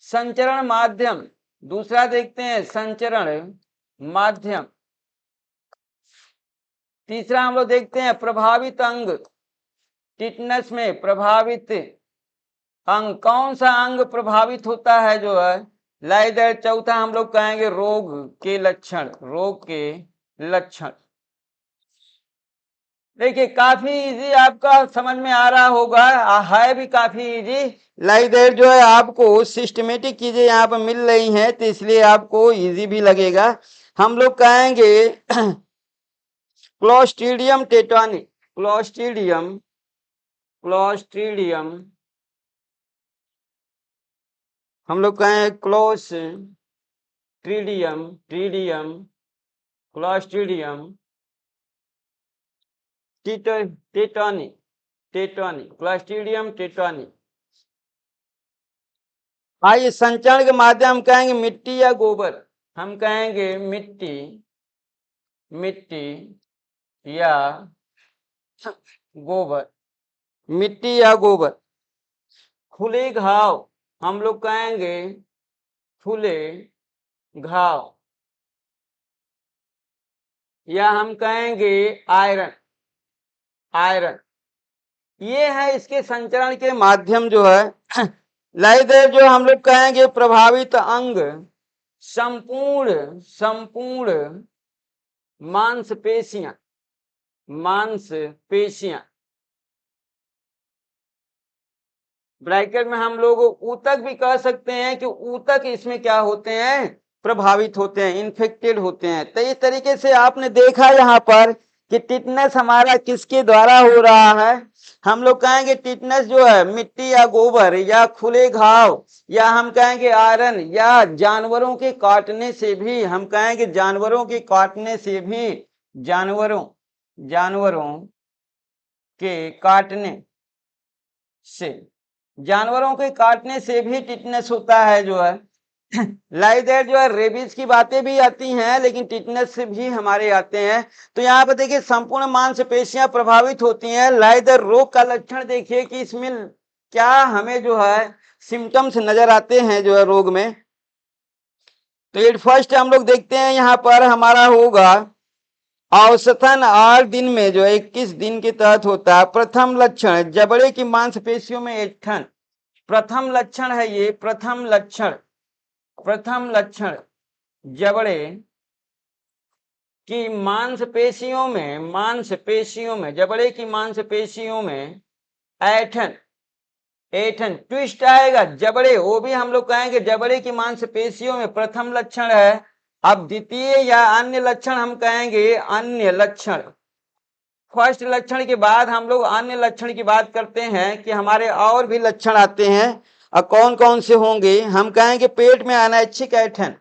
संचरण माध्यम, दूसरा देखते हैं संचरण माध्यम। तीसरा हम लोग देखते हैं प्रभावित अंग। टिटनेस में प्रभावित अंग, कौन सा अंग प्रभावित होता है जो है, लाइक दैट। चौथा हम लोग कहेंगे रोग के लक्षण, रोग के लक्षण। देखिए काफी इजी आपका समझ में आ रहा होगा, है भी काफी इजी। लाइक दैट जो है आपको सिस्टमेटिक चीजें यहाँ पर मिल रही हैं तो इसलिए आपको इजी भी लगेगा। हम लोग कहेंगे क्लोस्ट्रीडियम टेटानी, क्लोस्ट्रीडियम, क्लोस्ट्रीडियम, हम लोग कहें क्लोस्ट्रीडियम, ट्रीडियम, clostridium tetani, tetani, clostridium tetani. आइए संचरण के माध्यम हम कहेंगे मिट्टी या गोबर। हम कहेंगे मिट्टी, मिट्टी या गोबर, मिट्टी या गोबर। खुले घाव, हम लोग कहेंगे खुले घाव, या हम कहेंगे आयरन, आयरन। ये है इसके संचरण के माध्यम जो है। लाइक दैट जो हम लोग कहेंगे प्रभावित अंग, संपूर्ण, संपूर्ण मांसपेशियां, मांसपेशियां। ब्रैकेट में हम लोग ऊतक भी कह सकते हैं कि ऊतक इसमें क्या होते हैं, प्रभावित होते हैं, इन्फेक्टेड होते हैं। तो इस तरीके से आपने देखा यहाँ पर कि टिटनेस हमारा किसके द्वारा हो रहा है, हम लोग कहेंगे टिटनस जो है मिट्टी या गोबर या खुले घाव या हम कहेंगे आयरन या जानवरों के काटने से भी, हम कहेंगे जानवरों के काटने से भी, जानवरों के काटने से, जानवरों के काटने से भी टिटनस होता है जो है। लाइदेर जो है रेबीज की बातें भी आती हैं, लेकिन टिटनस से भी हमारे आते हैं। तो यहाँ पर देखिए संपूर्ण मांसपेशियां प्रभावित होती हैं। लाइदेर रोग का लक्षण देखिए कि इसमें क्या हमें जो है सिम्टम्स नजर आते हैं जो है रोग में। तो एट फर्स्ट हम लोग देखते हैं यहाँ पर हमारा होगा औसतन 8 दिन में जो 21 दिन के तहत होता है। प्रथम लक्षण जबड़े की मांसपेशियों में ऐंठन, प्रथम लक्षण है ये, प्रथम लक्षण जबड़े की मांसपेशियों में जबड़े की मांसपेशियों में ऐंठन ट्विस्ट आएगा। जबड़े, वो भी हम लोग कहेंगे जबड़े की मांसपेशियों में प्रथम लक्षण है। अब द्वितीय या अन्य लक्षण हम कहेंगे अन्य लक्षण। फर्स्ट लक्षण के बाद हम लोग अन्य लक्षण की बात करते हैं कि हमारे और भी लक्षण आते हैं। और कौन कौन से होंगे, हम कहेंगे पेट में अनैच्छिक ऐंठन,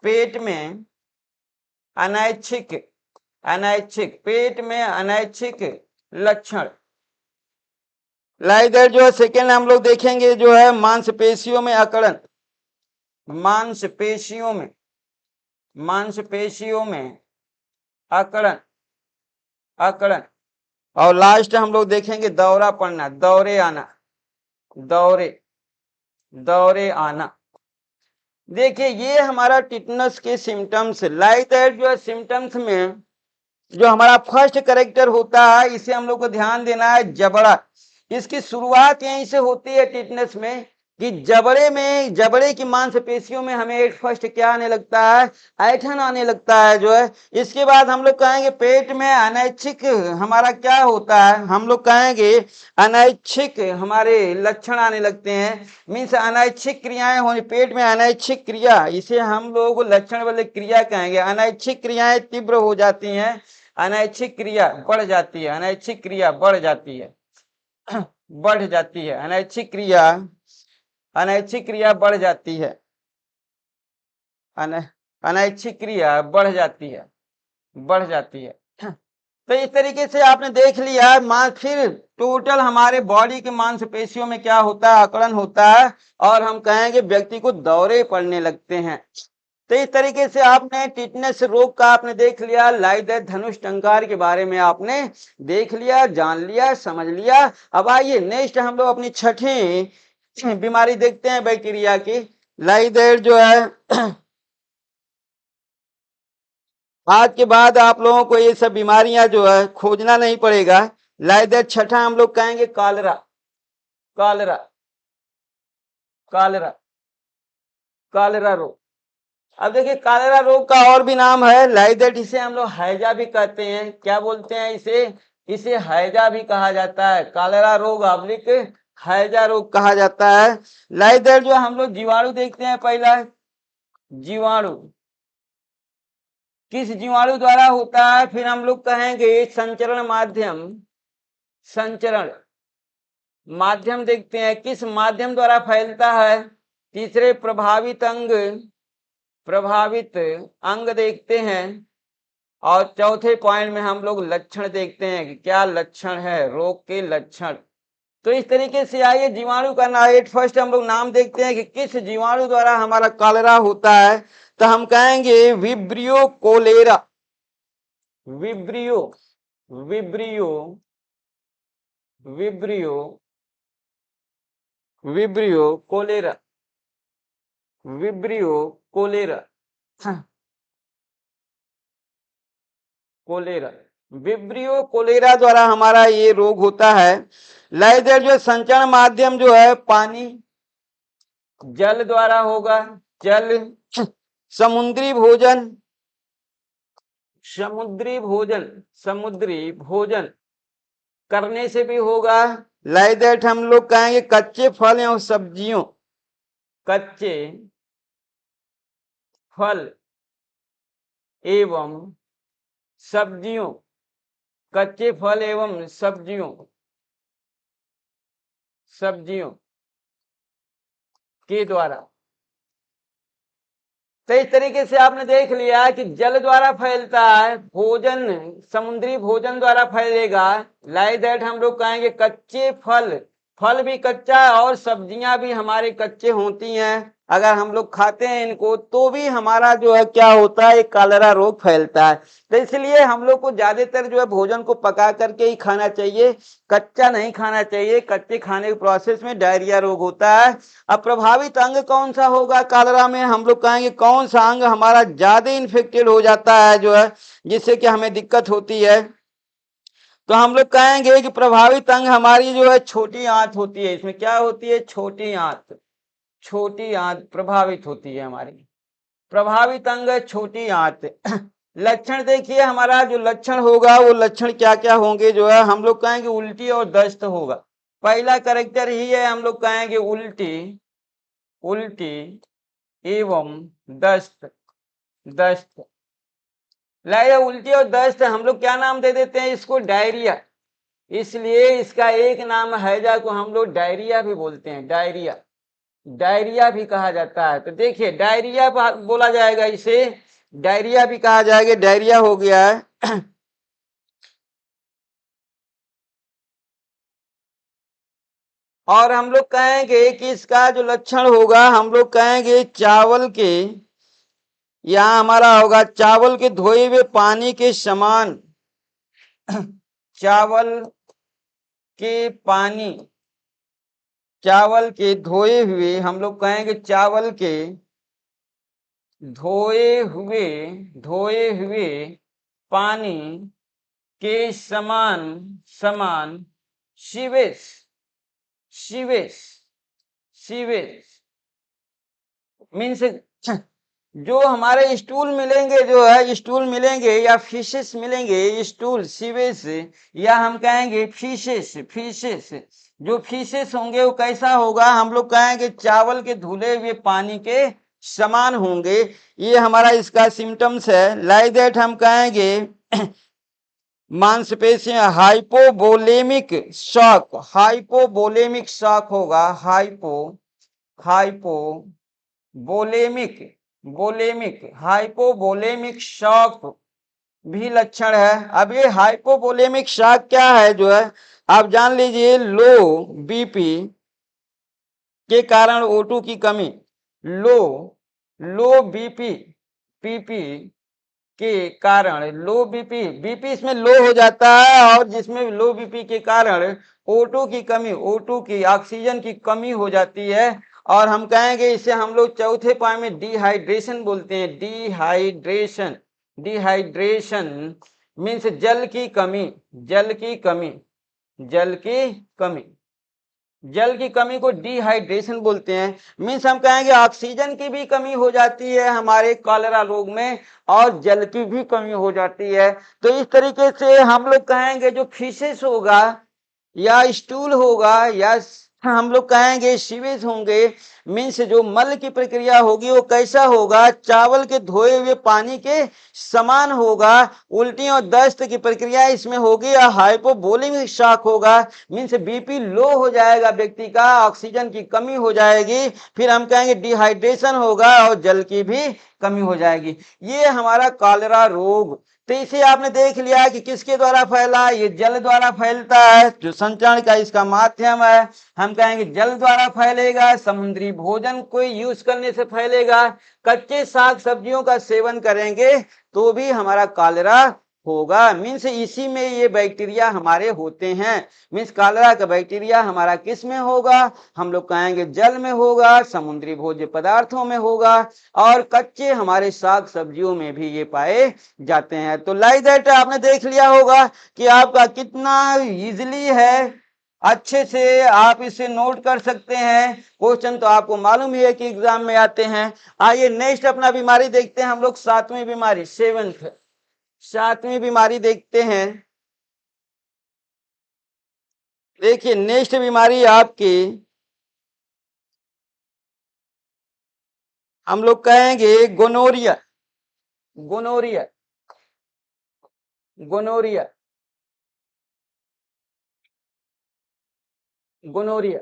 पेट में अनैच्छिक पेट में अनैच्छिक लक्षण। लाइक जो है सेकेंड हम लोग देखेंगे जो है मांसपेशियों में अकड़न, मांसपेशियों में अकड़न। और लास्ट हम लोग देखेंगे दौरा पड़ना, दौरे आना। देखिए ये हमारा टिटनस के सिम्टम्स। लाइक दैट जो है सिम्टम्स में जो हमारा फर्स्ट कैरेक्टर होता है, इसे हम लोग को ध्यान देना है, जबड़ा। इसकी शुरुआत यहीं से होती है टिटनस में कि जबड़े की मांसपेशियों में हमें एट फर्स्ट क्या आने लगता है, ऐंठन आने लगता है जो है। इसके बाद हम लोग कहेंगे पेट में अनैच्छिक हमारा क्या होता है, हम लोग कहेंगे अनैच्छिक हमारे लक्षण आने लगते हैं। मीन्स अनैच्छिक क्रियाएं होने, पेट में अनैच्छिक क्रिया, इसे हम लोग लक्षण वाले क्रिया कहेंगे। अनैच्छिक क्रियाएं तीव्र हो जाती हैं, अनैच्छिक क्रिया बढ़ जाती है, अनैच्छिक क्रिया बढ़ जाती है, अनैच्छिक क्रिया बढ़ जाती है, अनैच्छिक क्रिया बढ़ जाती है। तो इस तरीके से आपने देख लिया। फिर टोटल हमारे बॉडी के मांसपेशियों में क्या होता है, अकड़न होता है, और हम कहेंगे व्यक्ति को दौरे पड़ने लगते हैं। तो इस तरीके से आपने टिटनस रोग का आपने देख लिया, लाइक दैट धनुष टंकार के बारे में आपने देख लिया, जान लिया, समझ लिया। अब आइए नेक्स्ट हम लोग अपनी छठी बीमारी देखते हैं बैक्टीरिया की। लाइक दैट जो है आज के बाद आप लोगों को ये सब बीमारियां जो है खोजना नहीं पड़ेगा। लाइक दैट छठा हम लोग कहेंगे कॉलरा, कॉलरा रोग। अब देखिए कॉलरा रोग का और भी नाम है, लाइक दैट इसे हम लोग हैजा भी कहते हैं। क्या बोलते हैं इसे हैजा भी कहा जाता है। कॉलरा रोग ऑब्लिक हैजा रोग कहा जाता है। लाइक दैट जो हम लोग जीवाणु देखते हैं, पहला जीवाणु किस जीवाणु द्वारा होता है, फिर हम लोग कहेंगे संचरण माध्यम देखते हैं किस माध्यम द्वारा फैलता है। तीसरे प्रभावित अंग देखते हैं। और चौथे पॉइंट में हम लोग लक्षण देखते हैं कि क्या लक्षण है, रोग के लक्षण। तो इस तरीके से आइए जीवाणु का नाम फर्स्ट हम लोग नाम देखते हैं कि किस जीवाणु द्वारा हमारा कॉलेरा होता है। तो हम कहेंगे vibrio cholera, vibrio vibrio vibrio vibrio cholera, vibrio cholera, cholera, vibrio cholera द्वारा हमारा ये रोग होता है। लाइक जो संचरण माध्यम जो है पानी जल द्वारा होगा, जल, समुद्री भोजन करने से भी होगा। लाइक दैट हम लोग कहेंगे कच्चे फल एवं सब्जियों, कच्चे फल एवं सब्जियों, कच्चे फल एवं सब्जियों सब्जियों के द्वारा। तो इस तरीके से आपने देख लिया कि जल द्वारा फैलता है, भोजन समुद्री भोजन द्वारा फैलेगा। लाइक दैट हम लोग कहेंगे कच्चे फल, फल भी कच्चा है और सब्जियां भी हमारे कच्चे होती हैं। अगर हम लोग खाते हैं इनको तो भी हमारा जो है क्या होता है, एक कॉलेरा रोग फैलता है। तो इसलिए हम लोग को ज्यादातर जो है भोजन को पका करके ही खाना चाहिए, कच्चा नहीं खाना चाहिए। कच्चे खाने के प्रोसेस में डायरिया रोग होता है। अब प्रभावित अंग कौन सा होगा कॉलेरा में, हम लोग कहेंगे कौन सा अंग हमारा ज्यादा इन्फेक्टेड हो जाता है जो है, जिससे कि हमें दिक्कत होती है। तो हम लोग कहेंगे कि प्रभावित अंग हमारी जो है छोटी आंत होती है। इसमें क्या होती है, छोटी आंत, छोटी आंत प्रभावित होती है हमारी। प्रभावित अंग है छोटी आंत। लक्षण देखिए हमारा जो लक्षण होगा वो लक्षण क्या क्या होंगे जो है, हम लोग कहेंगे उल्टी और दस्त होगा। पहला कैरेक्टर ही है, हम लोग कहेंगे उल्टी, उल्टी एवं दस्त, दस्त। लाया उल्टी और दस्त हम लोग क्या नाम दे देते हैं इसको, डायरिया। इसलिए इसका एक नाम हैजा को हम लोग डायरिया भी बोलते हैं, डायरिया, डायरिया भी कहा जाता है। तो देखिए डायरिया बोला जाएगा, इसे डायरिया भी कहा जाएगा, डायरिया हो गया है। और हम लोग कहेंगे कि इसका जो लक्षण होगा, हम लोग कहेंगे चावल के, यहां हमारा होगा चावल के धोए हुए पानी के समान, चावल के पानी, चावल के धोए हुए, हम लोग कहेंगे चावल के धोए हुए, धोए हुए पानी के समान, समान सीवेज, सीवेज, सीवेज मीन्स जो हमारे स्टूल मिलेंगे जो है, स्टूल मिलेंगे या फिशेस मिलेंगे, स्टूल सीवेज, या हम कहेंगे फिशेस, फिशेस, जो फिशेस होंगे वो कैसा होगा, हम लोग कहेंगे चावल के धुले हुए पानी के समान होंगे। ये हमारा इसका सिम्टम्स है। लाइक दैट हम कहेंगे मांसपेशियां, हाइपोवोलेमिक शॉक, हाइपोवोलेमिक शॉक होगा, हाइपो, हाइपोवोलेमिक, वोलेमिक, हाइपोवोलेमिक शॉक भी लक्षण है। अब ये हाइपोवोलेमिक शॉक क्या है जो है, आप जान लीजिए लो बीपी के कारण O2 की कमी, लो, लो बीपी, पीपी के कारण, लो बीपी, बीपी इसमें लो हो जाता है और जिसमें लो बीपी के कारण O2 की कमी, O2 की ऑक्सीजन की कमी हो जाती है। और हम कहेंगे इसे हम लोग चौथे पॉइंट में डिहाइड्रेशन बोलते हैं, डिहाइड्रेशन, डिहाइड्रेशन मीन्स जल की कमी, जल की कमी, जल की कमी, जल की कमी को डिहाइड्रेशन बोलते हैं। मीन्स हम कहेंगे ऑक्सीजन की भी कमी हो जाती है हमारे कॉलेरा रोग में और जल की भी कमी हो जाती है। तो इस तरीके से हम लोग कहेंगे जो फिशेस होगा या स्टूल होगा या हम लोग कहेंगे सीवेज होंगे, मीन्स जो मल की प्रक्रिया होगी वो कैसा होगा, चावल के धोए हुए पानी के समान होगा। उल्टी और दस्त की प्रक्रिया इसमें होगी या हाइपोवोलेमिक शॉक होगा, मीन्स बीपी लो हो जाएगा व्यक्ति का, ऑक्सीजन की कमी हो जाएगी। फिर हम कहेंगे डिहाइड्रेशन होगा और जल की भी कमी हो जाएगी। ये हमारा कॉलेरा रोग। तो इसे आपने देख लिया कि किसके द्वारा फैला, ये जल द्वारा फैलता है, जो संचरण का इसका माध्यम है। हम कहेंगे जल द्वारा फैलेगा, समुद्री भोजन को यूज करने से फैलेगा, कच्चे साग सब्जियों का सेवन करेंगे तो भी हमारा कॉलेरा होगा। मीन्स इसी में ये बैक्टीरिया हमारे होते हैं। मीन्स कॉलेरा का बैक्टीरिया हमारा किस में होगा, हम लोग कहेंगे जल में होगा, समुद्री भोज्य पदार्थों में होगा और कच्चे हमारे साग सब्जियों में भी ये पाए जाते हैं। तो लाइक दैट आपने देख लिया होगा कि आपका कितना इजीली है, अच्छे से आप इसे नोट कर सकते हैं। क्वेश्चन तो आपको मालूम ही है कि एग्जाम में आते हैं। आइए नेक्स्ट अपना बीमारी देखते हैं हम लोग, सातवीं बीमारी, सेवंथ, सातवीं बीमारी देखते हैं। देखिए नेक्स्ट बीमारी आपकी हम लोग कहेंगे गोनोरिया, गोनोरिया, गोनोरिया, गोनोरिया।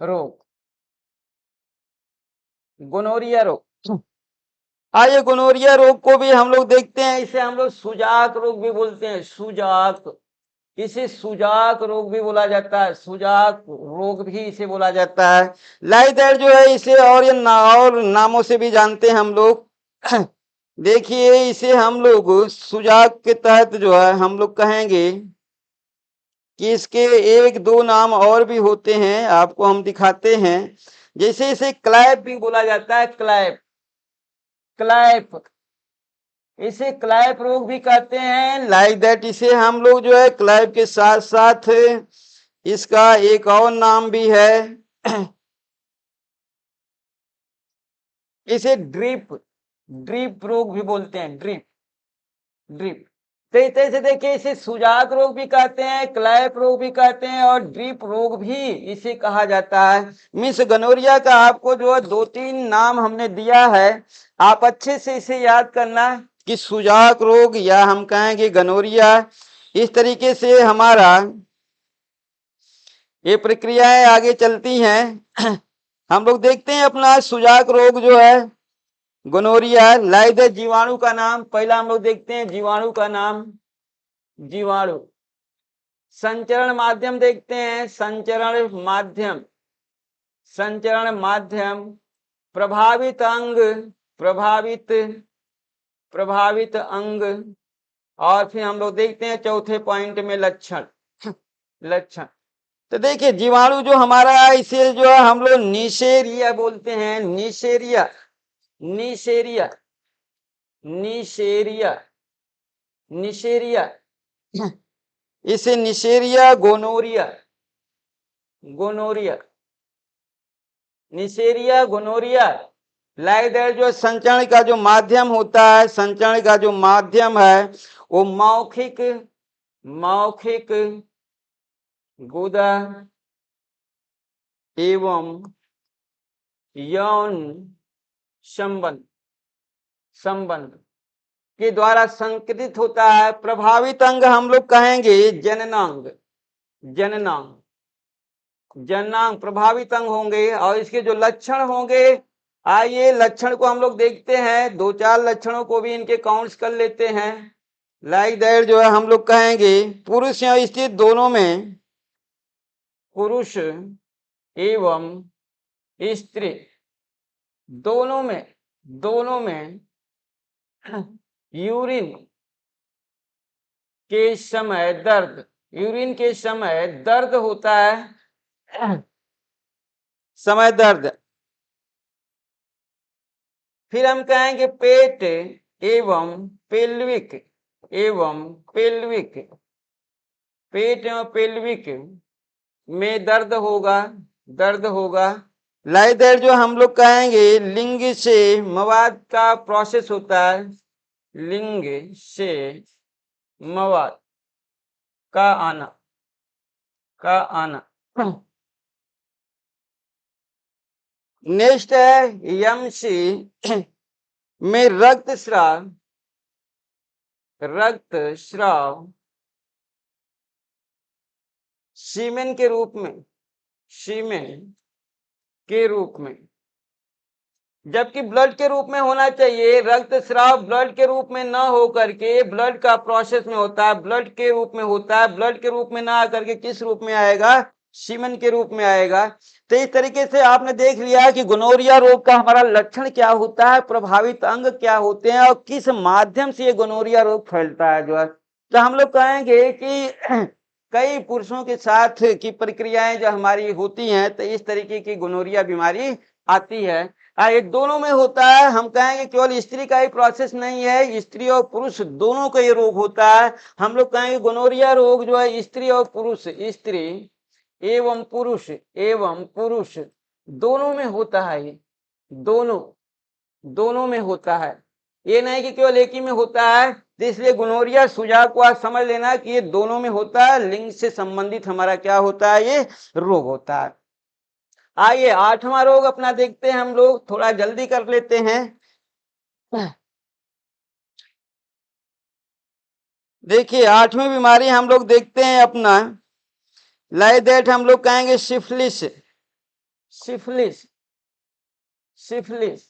रोग, गोनोरिया रोग। आइए गोनोरिया रोग को भी हम लोग देखते हैं, इसे हम लोग सुजाक रोग भी बोलते हैं, सुजाक, इसे सुजाक रोग भी बोला जाता है, सुजाक रोग भी इसे बोला जाता है। लाइदर जो है इसे और और नामों से भी जानते हैं हम लोग। देखिए इसे हम लोग सुजाक के तहत जो है हम लोग कहेंगे कि इसके एक दो नाम और भी होते हैं, आपको हम दिखाते हैं। जैसे इसे क्लैप भी बोला जाता है, क्लैप, क्लैप, इसे क्लैप रोग भी कहते हैं। लाइक दैट इसे हम लोग जो है क्लैप के साथ साथ इसका एक और नाम भी है, इसे ड्रिप, ड्रिप रोग भी बोलते हैं, ड्रिप, ड्रिप। तो इस तरह से देखिए इसे सुजाक रोग भी कहते हैं, क्लैप रोग भी कहते हैं और ड्रिप रोग भी इसे कहा जाता है। मिस गनोरिया का आपको जो है दो तीन नाम हमने दिया है, आप अच्छे से इसे याद करना कि सुजाक रोग या हम कहेंगे गनोरिया, इस तरीके से हमारा ये प्रक्रियाएं आगे चलती हैं। हम लोग देखते हैं अपना सुजाक रोग जो है गोनोरिया, लाइद जीवाणु का नाम पहला हम लोग देखते हैं, जीवाणु का नाम, जीवाणु। संचरण माध्यम देखते हैं, संचरण माध्यम, संचरण माध्यम, प्रभावित अंग, प्रभावित, प्रभावित अंग, और फिर हम लोग देखते हैं चौथे पॉइंट में लक्षण, लक्षण। तो देखिए जीवाणु जो हमारा है इसे जो है हम लोग निशेरिया बोलते हैं, निशेरिया, निशेरिया, निशेरिया, निशेरिया, इसे neisseria gonorrhoea, gonorrhoea, neisseria gonorrhoea. Like that जो संचरण का जो माध्यम होता है, संचरण का जो माध्यम है वो मौखिक, मौखिक गुदा एवं यौन संबंध, संबंध के द्वारा संकृत होता है। प्रभावित अंग हम लोग कहेंगे जननांग, जननांग, जननांग प्रभावित अंग होंगे। और इसके जो लक्षण होंगे, आइए लक्षण को हम लोग देखते हैं, दो चार लक्षणों को भी इनके काउंट्स कर लेते हैं। लाइक दैट जो है हम लोग कहेंगे पुरुष या स्त्री दोनों में, पुरुष एवं स्त्री दोनों में, दोनों में यूरिन के समय दर्द, यूरिन के समय दर्द होता है, समय दर्द। फिर हम कहेंगे पेट एवं पेल्विक, एवं पेल्विक, पेट एवं पेल्विक में दर्द होगा, दर्द होगा। लाइक दैट जो हम लोग कहेंगे लिंग से मवाद का प्रोसेस होता है, लिंग से मवाद का आना, का आना। नेक्स्ट है यमसी में रक्त स्राव, रक्त स्राव सीमेन के रूप में, सीमेन के रूप में, जबकि ब्लड के रूप में होना चाहिए। रक्त स्राव ब्लड के रूप में ना हो करके ब्लड का प्रोसेस में होता है, ब्लड के रूप में होता है। ब्लड के रूप में ना आकर के किस रूप में आएगा, सीमन के रूप में आएगा। तो इस तरीके से आपने देख लिया कि गोनोरिया रोग का हमारा लक्षण क्या होता है, प्रभावित अंग क्या होते हैं और किस माध्यम से ये गोनोरिया रोग फैलता है जो है। तो हम लोग कहेंगे कि कई पुरुषों के साथ की प्रक्रियाएं जो हमारी होती हैं तो इस तरीके की गोनोरिया बीमारी आती है। ये दोनों में होता है। हम कहेंगे केवल स्त्री का ही प्रोसेस नहीं है, स्त्री और पुरुष दोनों का ये रोग होता है। हम लोग कहेंगे गोनोरिया रोग जो है स्त्री और पुरुष, स्त्री एवं पुरुष, एवं पुरुष दोनों में होता है। ये दोनों, दोनों में होता है, ये नहीं कि केवल एक ही में होता है। तो इसलिए गोनोरिया सुजाक को आप समझ लेना कि ये दोनों में होता है, लिंग से संबंधित हमारा क्या होता है, ये रोग होता है। आइए आठवां रोग अपना देखते हैं हम लोग, थोड़ा जल्दी कर लेते हैं। देखिए आठवीं बीमारी हम लोग देखते हैं अपना, लाइक दैट हम लोग कहेंगे सिफिलिस, सिफिलिस, सिफिलिस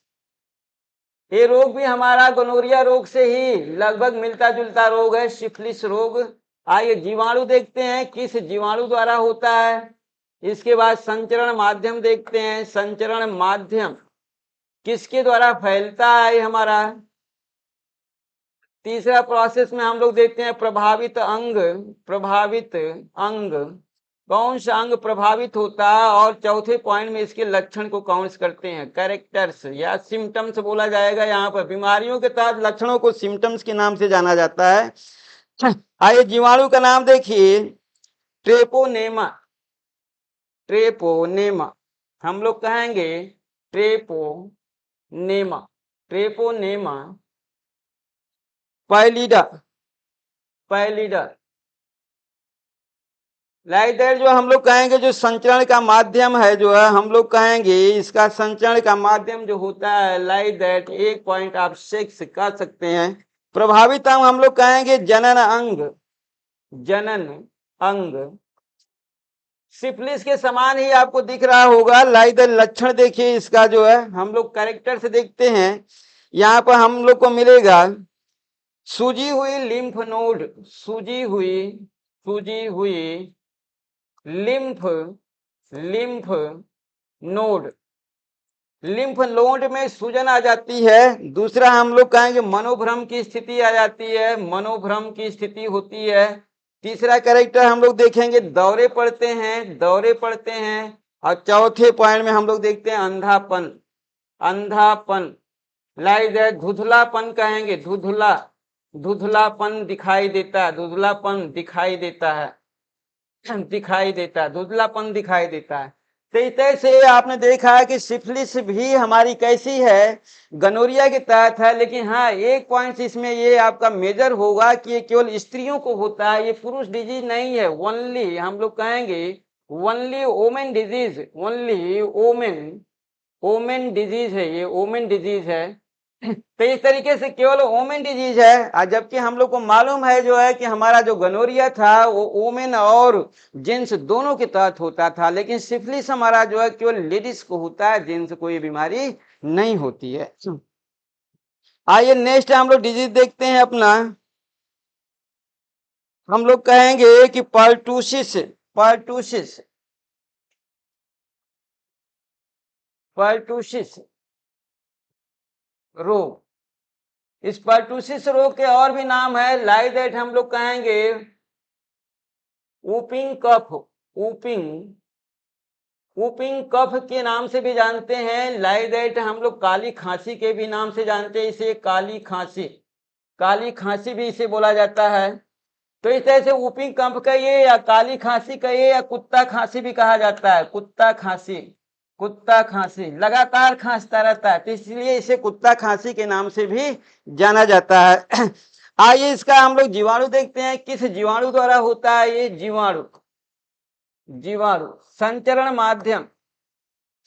ये रोग भी हमारा गोनोरिया रोग से ही लगभग मिलता जुलता रोग है, सिफिलिस रोग। आइए जीवाणु देखते हैं किस जीवाणु द्वारा होता है। इसके बाद संचरण माध्यम देखते हैं, संचरण माध्यम किसके द्वारा फैलता है हमारा। तीसरा प्रोसेस में हम लोग देखते हैं प्रभावित अंग, प्रभावित अंग कौन सा अंग प्रभावित होता है, और चौथे पॉइंट में इसके लक्षण को काउंट करते हैं, कैरेक्टर्स या सिम्टम्स बोला जाएगा। यहाँ पर बीमारियों के तहत लक्षणों को सिम्टम्स के नाम से जाना जाता है। आइए जीवाणु का नाम देखिए, ट्रेपोनेमा, ट्रेपोनेमा हम लोग कहेंगे ट्रेपोनेमा, ट्रेपोनेमा पैलिडा, पैलिडा लाइक दैट। जो हम लोग कहेंगे जो संचरण का माध्यम है, जो है हम लोग कहेंगे इसका संचरण का माध्यम जो होता है लाइक दैट, एक पॉइंट आप सेक्स कह सकते हैं। प्रभावित अंग हम लोग कहेंगे जनन अंग, जनन अंग। सिफिलिस के समान ही आपको दिख रहा होगा लाइक दैट। लक्षण देखिए इसका जो है, हम लोग कैरेक्टर से देखते हैं। यहाँ पर हम लोग को मिलेगा सूजी हुई लिम्फ नोड, सूजी हुई, सूजी हुई lymph, lymph node, lymph node में सूजन आ जाती है। दूसरा हम लोग कहेंगे मनोभ्रम की स्थिति आ जाती है, मनोभ्रम की स्थिति होती है। तीसरा कैरेक्टर हम लोग देखेंगे दौरे पड़ते हैं, दौरे पड़ते हैं। और चौथे पॉइंट में हम लोग देखते हैं अंधापन, अंधापन लाइक दैट, धुंधलापन कहेंगे, धुंधला, धुंधलापन दिखाई देता है, धुंधलापन दिखाई देता है, दिखाई देता है, धुंधलापन दिखाई देता है। तो इस तरह से आपने देखा है कि सिफिलिस भी हमारी कैसी है, गनोरिया के तहत है। लेकिन हाँ एक पॉइंट इसमें ये आपका मेजर होगा कि ये केवल स्त्रियों को होता है, ये पुरुष डिजीज नहीं है। ओनली हम लोग कहेंगे only women disease, only women, women disease है, ये वोमेन डिजीज है। तो इस तरीके से केवल वोमेन डिजीज है। जबकि हम लोग को मालूम है जो है कि हमारा जो गनोरिया था वो वोमेन और जेंट्स दोनों के तहत होता था। लेकिन सिफिलिस हमारा जो है केवल लेडीज को होता है, जेंट्स को ये बीमारी नहीं होती है। आइए नेक्स्ट हम लोग डिजीज देखते हैं अपना। हम लोग कहेंगे कि पर्टूसिस, पर्टूसिस, पर्टूसिस रोग। इस पर्टूसिस रोग के और भी नाम है लाइक दैट, हम लोग कहेंगे whooping cough, whooping, whooping cough के नाम से भी जानते हैं लाइक दैट। हम लोग काली खांसी के भी नाम से जानते हैं इसे, काली खांसी, काली खांसी भी इसे बोला जाता है। तो इस तरह से वूपिंग कफ कहिए या काली खांसी कहिए या कुत्ता खांसी भी कहा जाता है, कुत्ता खांसी, कुत्ता खांसी लगातार खांसता रहता है, तो इसलिए इसे कुत्ता खांसी के नाम से भी जाना जाता है। आइए इसका हम लोग जीवाणु देखते हैं, किस जीवाणु द्वारा होता है ये जीवाणु, जीवाणु संचरण माध्यम,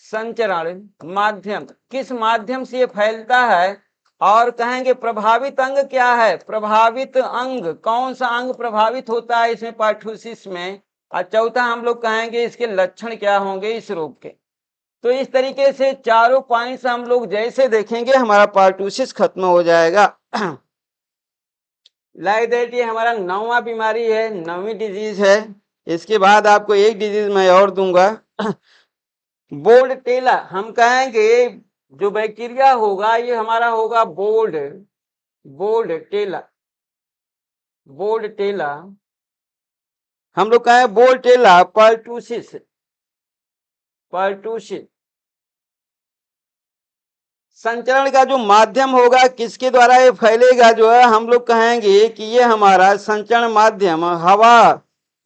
संचरण माध्यम किस माध्यम से ये फैलता है। और कहेंगे प्रभावित अंग क्या है, प्रभावित अंग कौन सा अंग प्रभावित होता है इसमें पर्टूसिस में। और चौथा हम लोग कहेंगे इसके लक्षण क्या होंगे इस रोग के। तो इस तरीके से चारों पॉइंट्स हम लोग जैसे देखेंगे हमारा पर्टूसिस खत्म हो जाएगा। लाइक दैट ये हमारा 9वां बीमारी है, 9वीं डिजीज है। इसके बाद आपको एक डिजीज मैं और दूंगा, बोल्ड टेला। हम कहेंगे जो बैक्टीरिया होगा ये हमारा होगा बोल्ड, बोल्ड टेला, बोल्ड टेला हम लोग कहें बोल्ड टेला पर्टूसिस, पर्टूसिस। संचरण का जो माध्यम होगा किसके द्वारा ये फैलेगा, जो है हम लोग कहेंगे कि ये हमारा संचरण माध्यम हवा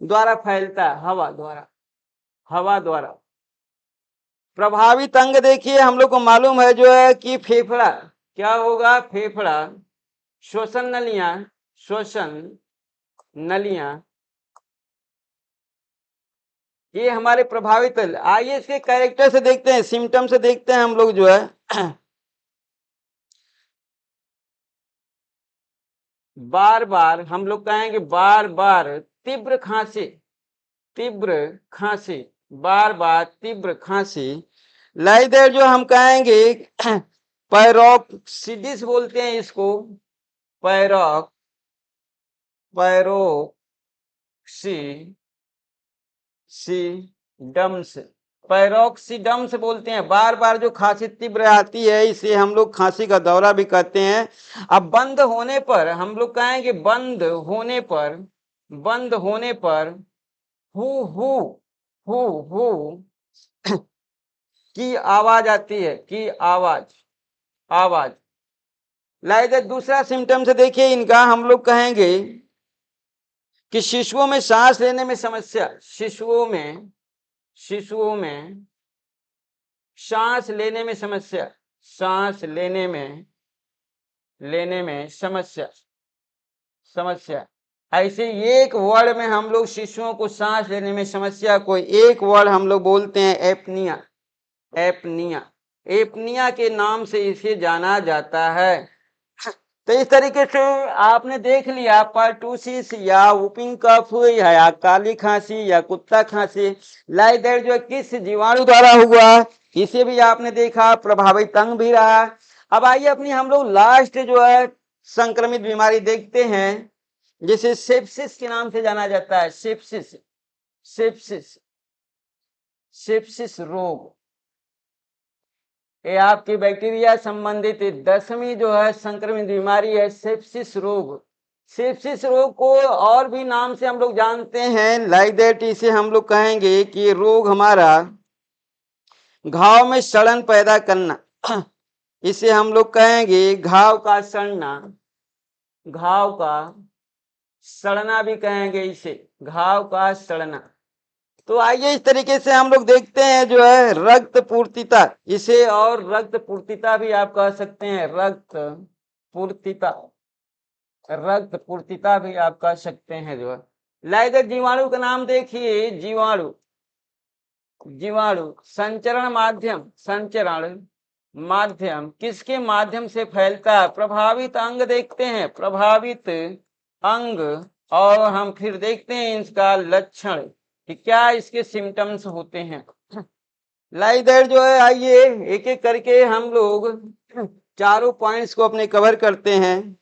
द्वारा फैलता है, हवा द्वारा, हवा द्वारा। प्रभावित अंग देखिए हम लोग को मालूम है जो है कि फेफड़ा, क्या होगा फेफड़ा, श्वसन नलियां, श्वसन नलियां ये हमारे प्रभावित। आइए इसके कैरेक्टर से देखते हैं, सिम्टम से देखते हैं हम लोग जो है। बार बार हम लोग कहेंगे बार बार तीव्र खांसी, तीव्र खांसी, बार बार तीव्र खांसी। लाइक दैट जो हम कहेंगे पैरोक्सिडिस बोलते हैं इसको, पैरोक्सीडम्स, पैरोक्सीडम्स बोलते हैं। बार बार जो खांसी तीव्र आती है इसे हम लोग खांसी का दौरा भी कहते हैं। अब बंद होने पर हम लोग कहेंगे, बंद होने पर हु हु हु हु की आवाज आती है, की आवाज। लाइक दूसरा सिम्टम से देखिए इनका, हम लोग कहेंगे कि शिशुओं में सांस लेने में समस्या, शिशुओं में सांस लेने में समस्या, सांस लेने में समस्या। ऐसे एक वर्ड में हम लोग शिशुओं को सांस लेने में समस्या, कोई एक वर्ड हम लोग बोलते हैं एपनिया, एपनिया के नाम से इसे जाना जाता है। तो इस तरीके से आपने देख लिया पर्टूसिस या वुपिंग कफ या काली खांसी या कुत्ता खांसी, लाइक दैट जो किस जीवाणु द्वारा हुआ इसे भी आपने देखा, प्रभावित अंग भी रहा। अब आइए अपनी हम लोग लास्ट जो है संक्रमित बीमारी देखते हैं, जिसे सेप्सिस के नाम से जाना जाता है। सेप्सिस रोग, ये आपकी बैक्टीरिया संबंधित 10वीं जो है संक्रमित बीमारी है सेप्सिस रोग। सेप्सिस रोग को और भी नाम से हम लोग जानते हैं, लाइक दैट इसे हम लोग कहेंगे कि रोग हमारा घाव में सड़न पैदा करना, इसे हम लोग कहेंगे घाव का सड़ना भी कहेंगे इसे, घाव का सड़ना। तो आइए इस तरीके से हम लोग देखते हैं जो है रक्त पूर्तिता, इसे और रक्त पूर्तिता भी आप कह सकते हैं, रक्त पूर्तिता भी आप कह सकते हैं जो है। लाइक जीवाणु का नाम देखिए, जीवाणु संचरण माध्यम किसके माध्यम से फैलता है? प्रभावित अंग देखते हैं, प्रभावित अंग, और हम फिर देखते हैं इसका लक्षण कि क्या इसके सिम्टम्स होते हैं। लाइक दैट जो है आइए एक एक करके हम लोग चारों पॉइंट्स को अपने कवर करते हैं।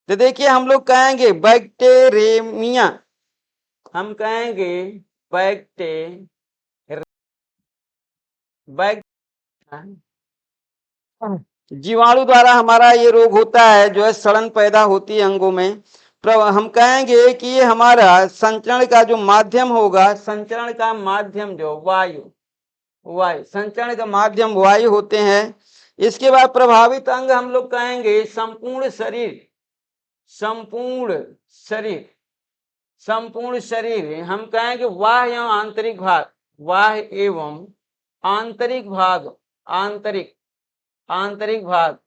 तो देखिए हम लोग कहेंगे बैक्टीरेमिया, हम कहेंगे जीवाणु द्वारा हमारा ये रोग होता है, जो है सड़न पैदा होती है अंगों में। हम कहेंगे कि ये हमारा संचरण का जो माध्यम होगा, संचरण का माध्यम जो वायु, संचरण का माध्यम वायु होते हैं। इसके बाद प्रभावित अंग हम लोग कहेंगे संपूर्ण शरीर, हम कहेंगे बाह्य एवं आंतरिक भाग, बाह्य एवं आंतरिक भाग,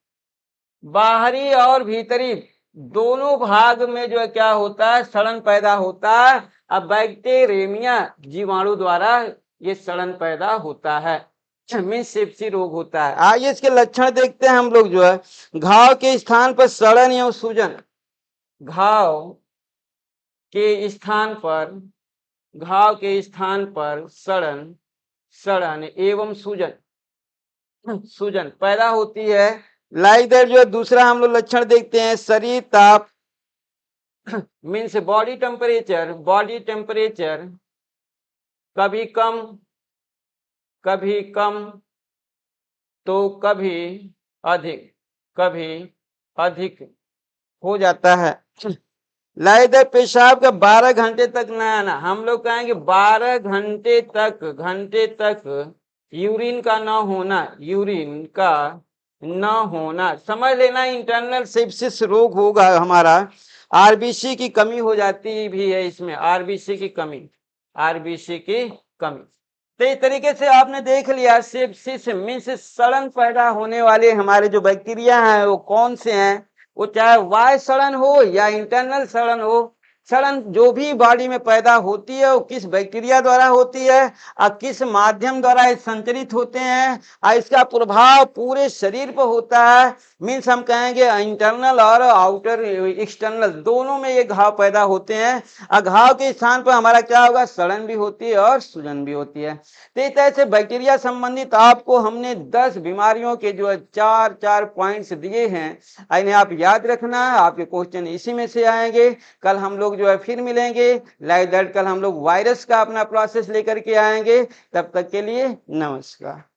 बाहरी और भीतरी दोनों भाग में जो है क्या होता है, सड़न पैदा होता है। अब बैक्टीरेमिया जीवाणु द्वारा ये सड़न पैदा होता है, सेप्सी रोग होता है। आइए इसके लक्षण देखते हैं हम लोग जो है, घाव के स्थान पर सड़न एवं सूजन, घाव के स्थान पर सड़न एवं सूजन पैदा होती है। लाइक दैट जो है दूसरा हम लोग लक्षण देखते हैं, शरीर ताप मीन्स बॉडी टेम्परेचर कभी कम तो कभी अधिक हो जाता है। लाइक दैट पेशाब का 12 घंटे तक न आना, हम लोग कहेंगे 12 घंटे तक यूरिन का न होना, समझ लेना इंटरनल सेप्सिस रोग होगा हमारा। आरबीसी की कमी हो जाती भी है इसमें, आरबीसी की कमी। तो इस तरीके से आपने देख लिया सेप्सिस मीन्स सड़न पैदा होने वाले हमारे जो बैक्टीरिया हैं वो कौन से हैं, वो चाहे वाय सड़न हो या इंटरनल सड़न हो, सड़न जो भी बॉडी में पैदा होती है वो किस बैक्टीरिया द्वारा होती है और किस माध्यम द्वारा संचरित होते हैं और इसका प्रभाव पूरे शरीर पर होता है। मीन्स हम कहेंगे इंटरनल और आउटर एक्सटर्नल दोनों में ये घाव पैदा होते हैं और घाव के स्थान पर हमारा क्या होगा, सड़न भी होती है और सूजन भी होती है। तो इस तरह से बैक्टीरिया संबंधित आपको हमने 10 बीमारियों के जो 4 पॉइंट्स दिए हैं, इन्हें आप याद रखना है, आपके क्वेश्चन इसी में से आएंगे। कल हम लोग जो है फिर मिलेंगे लाइक दैट, कल हम लोग वायरस का अपना प्रोसेस लेकर के आएंगे। तब तक के लिए नमस्कार।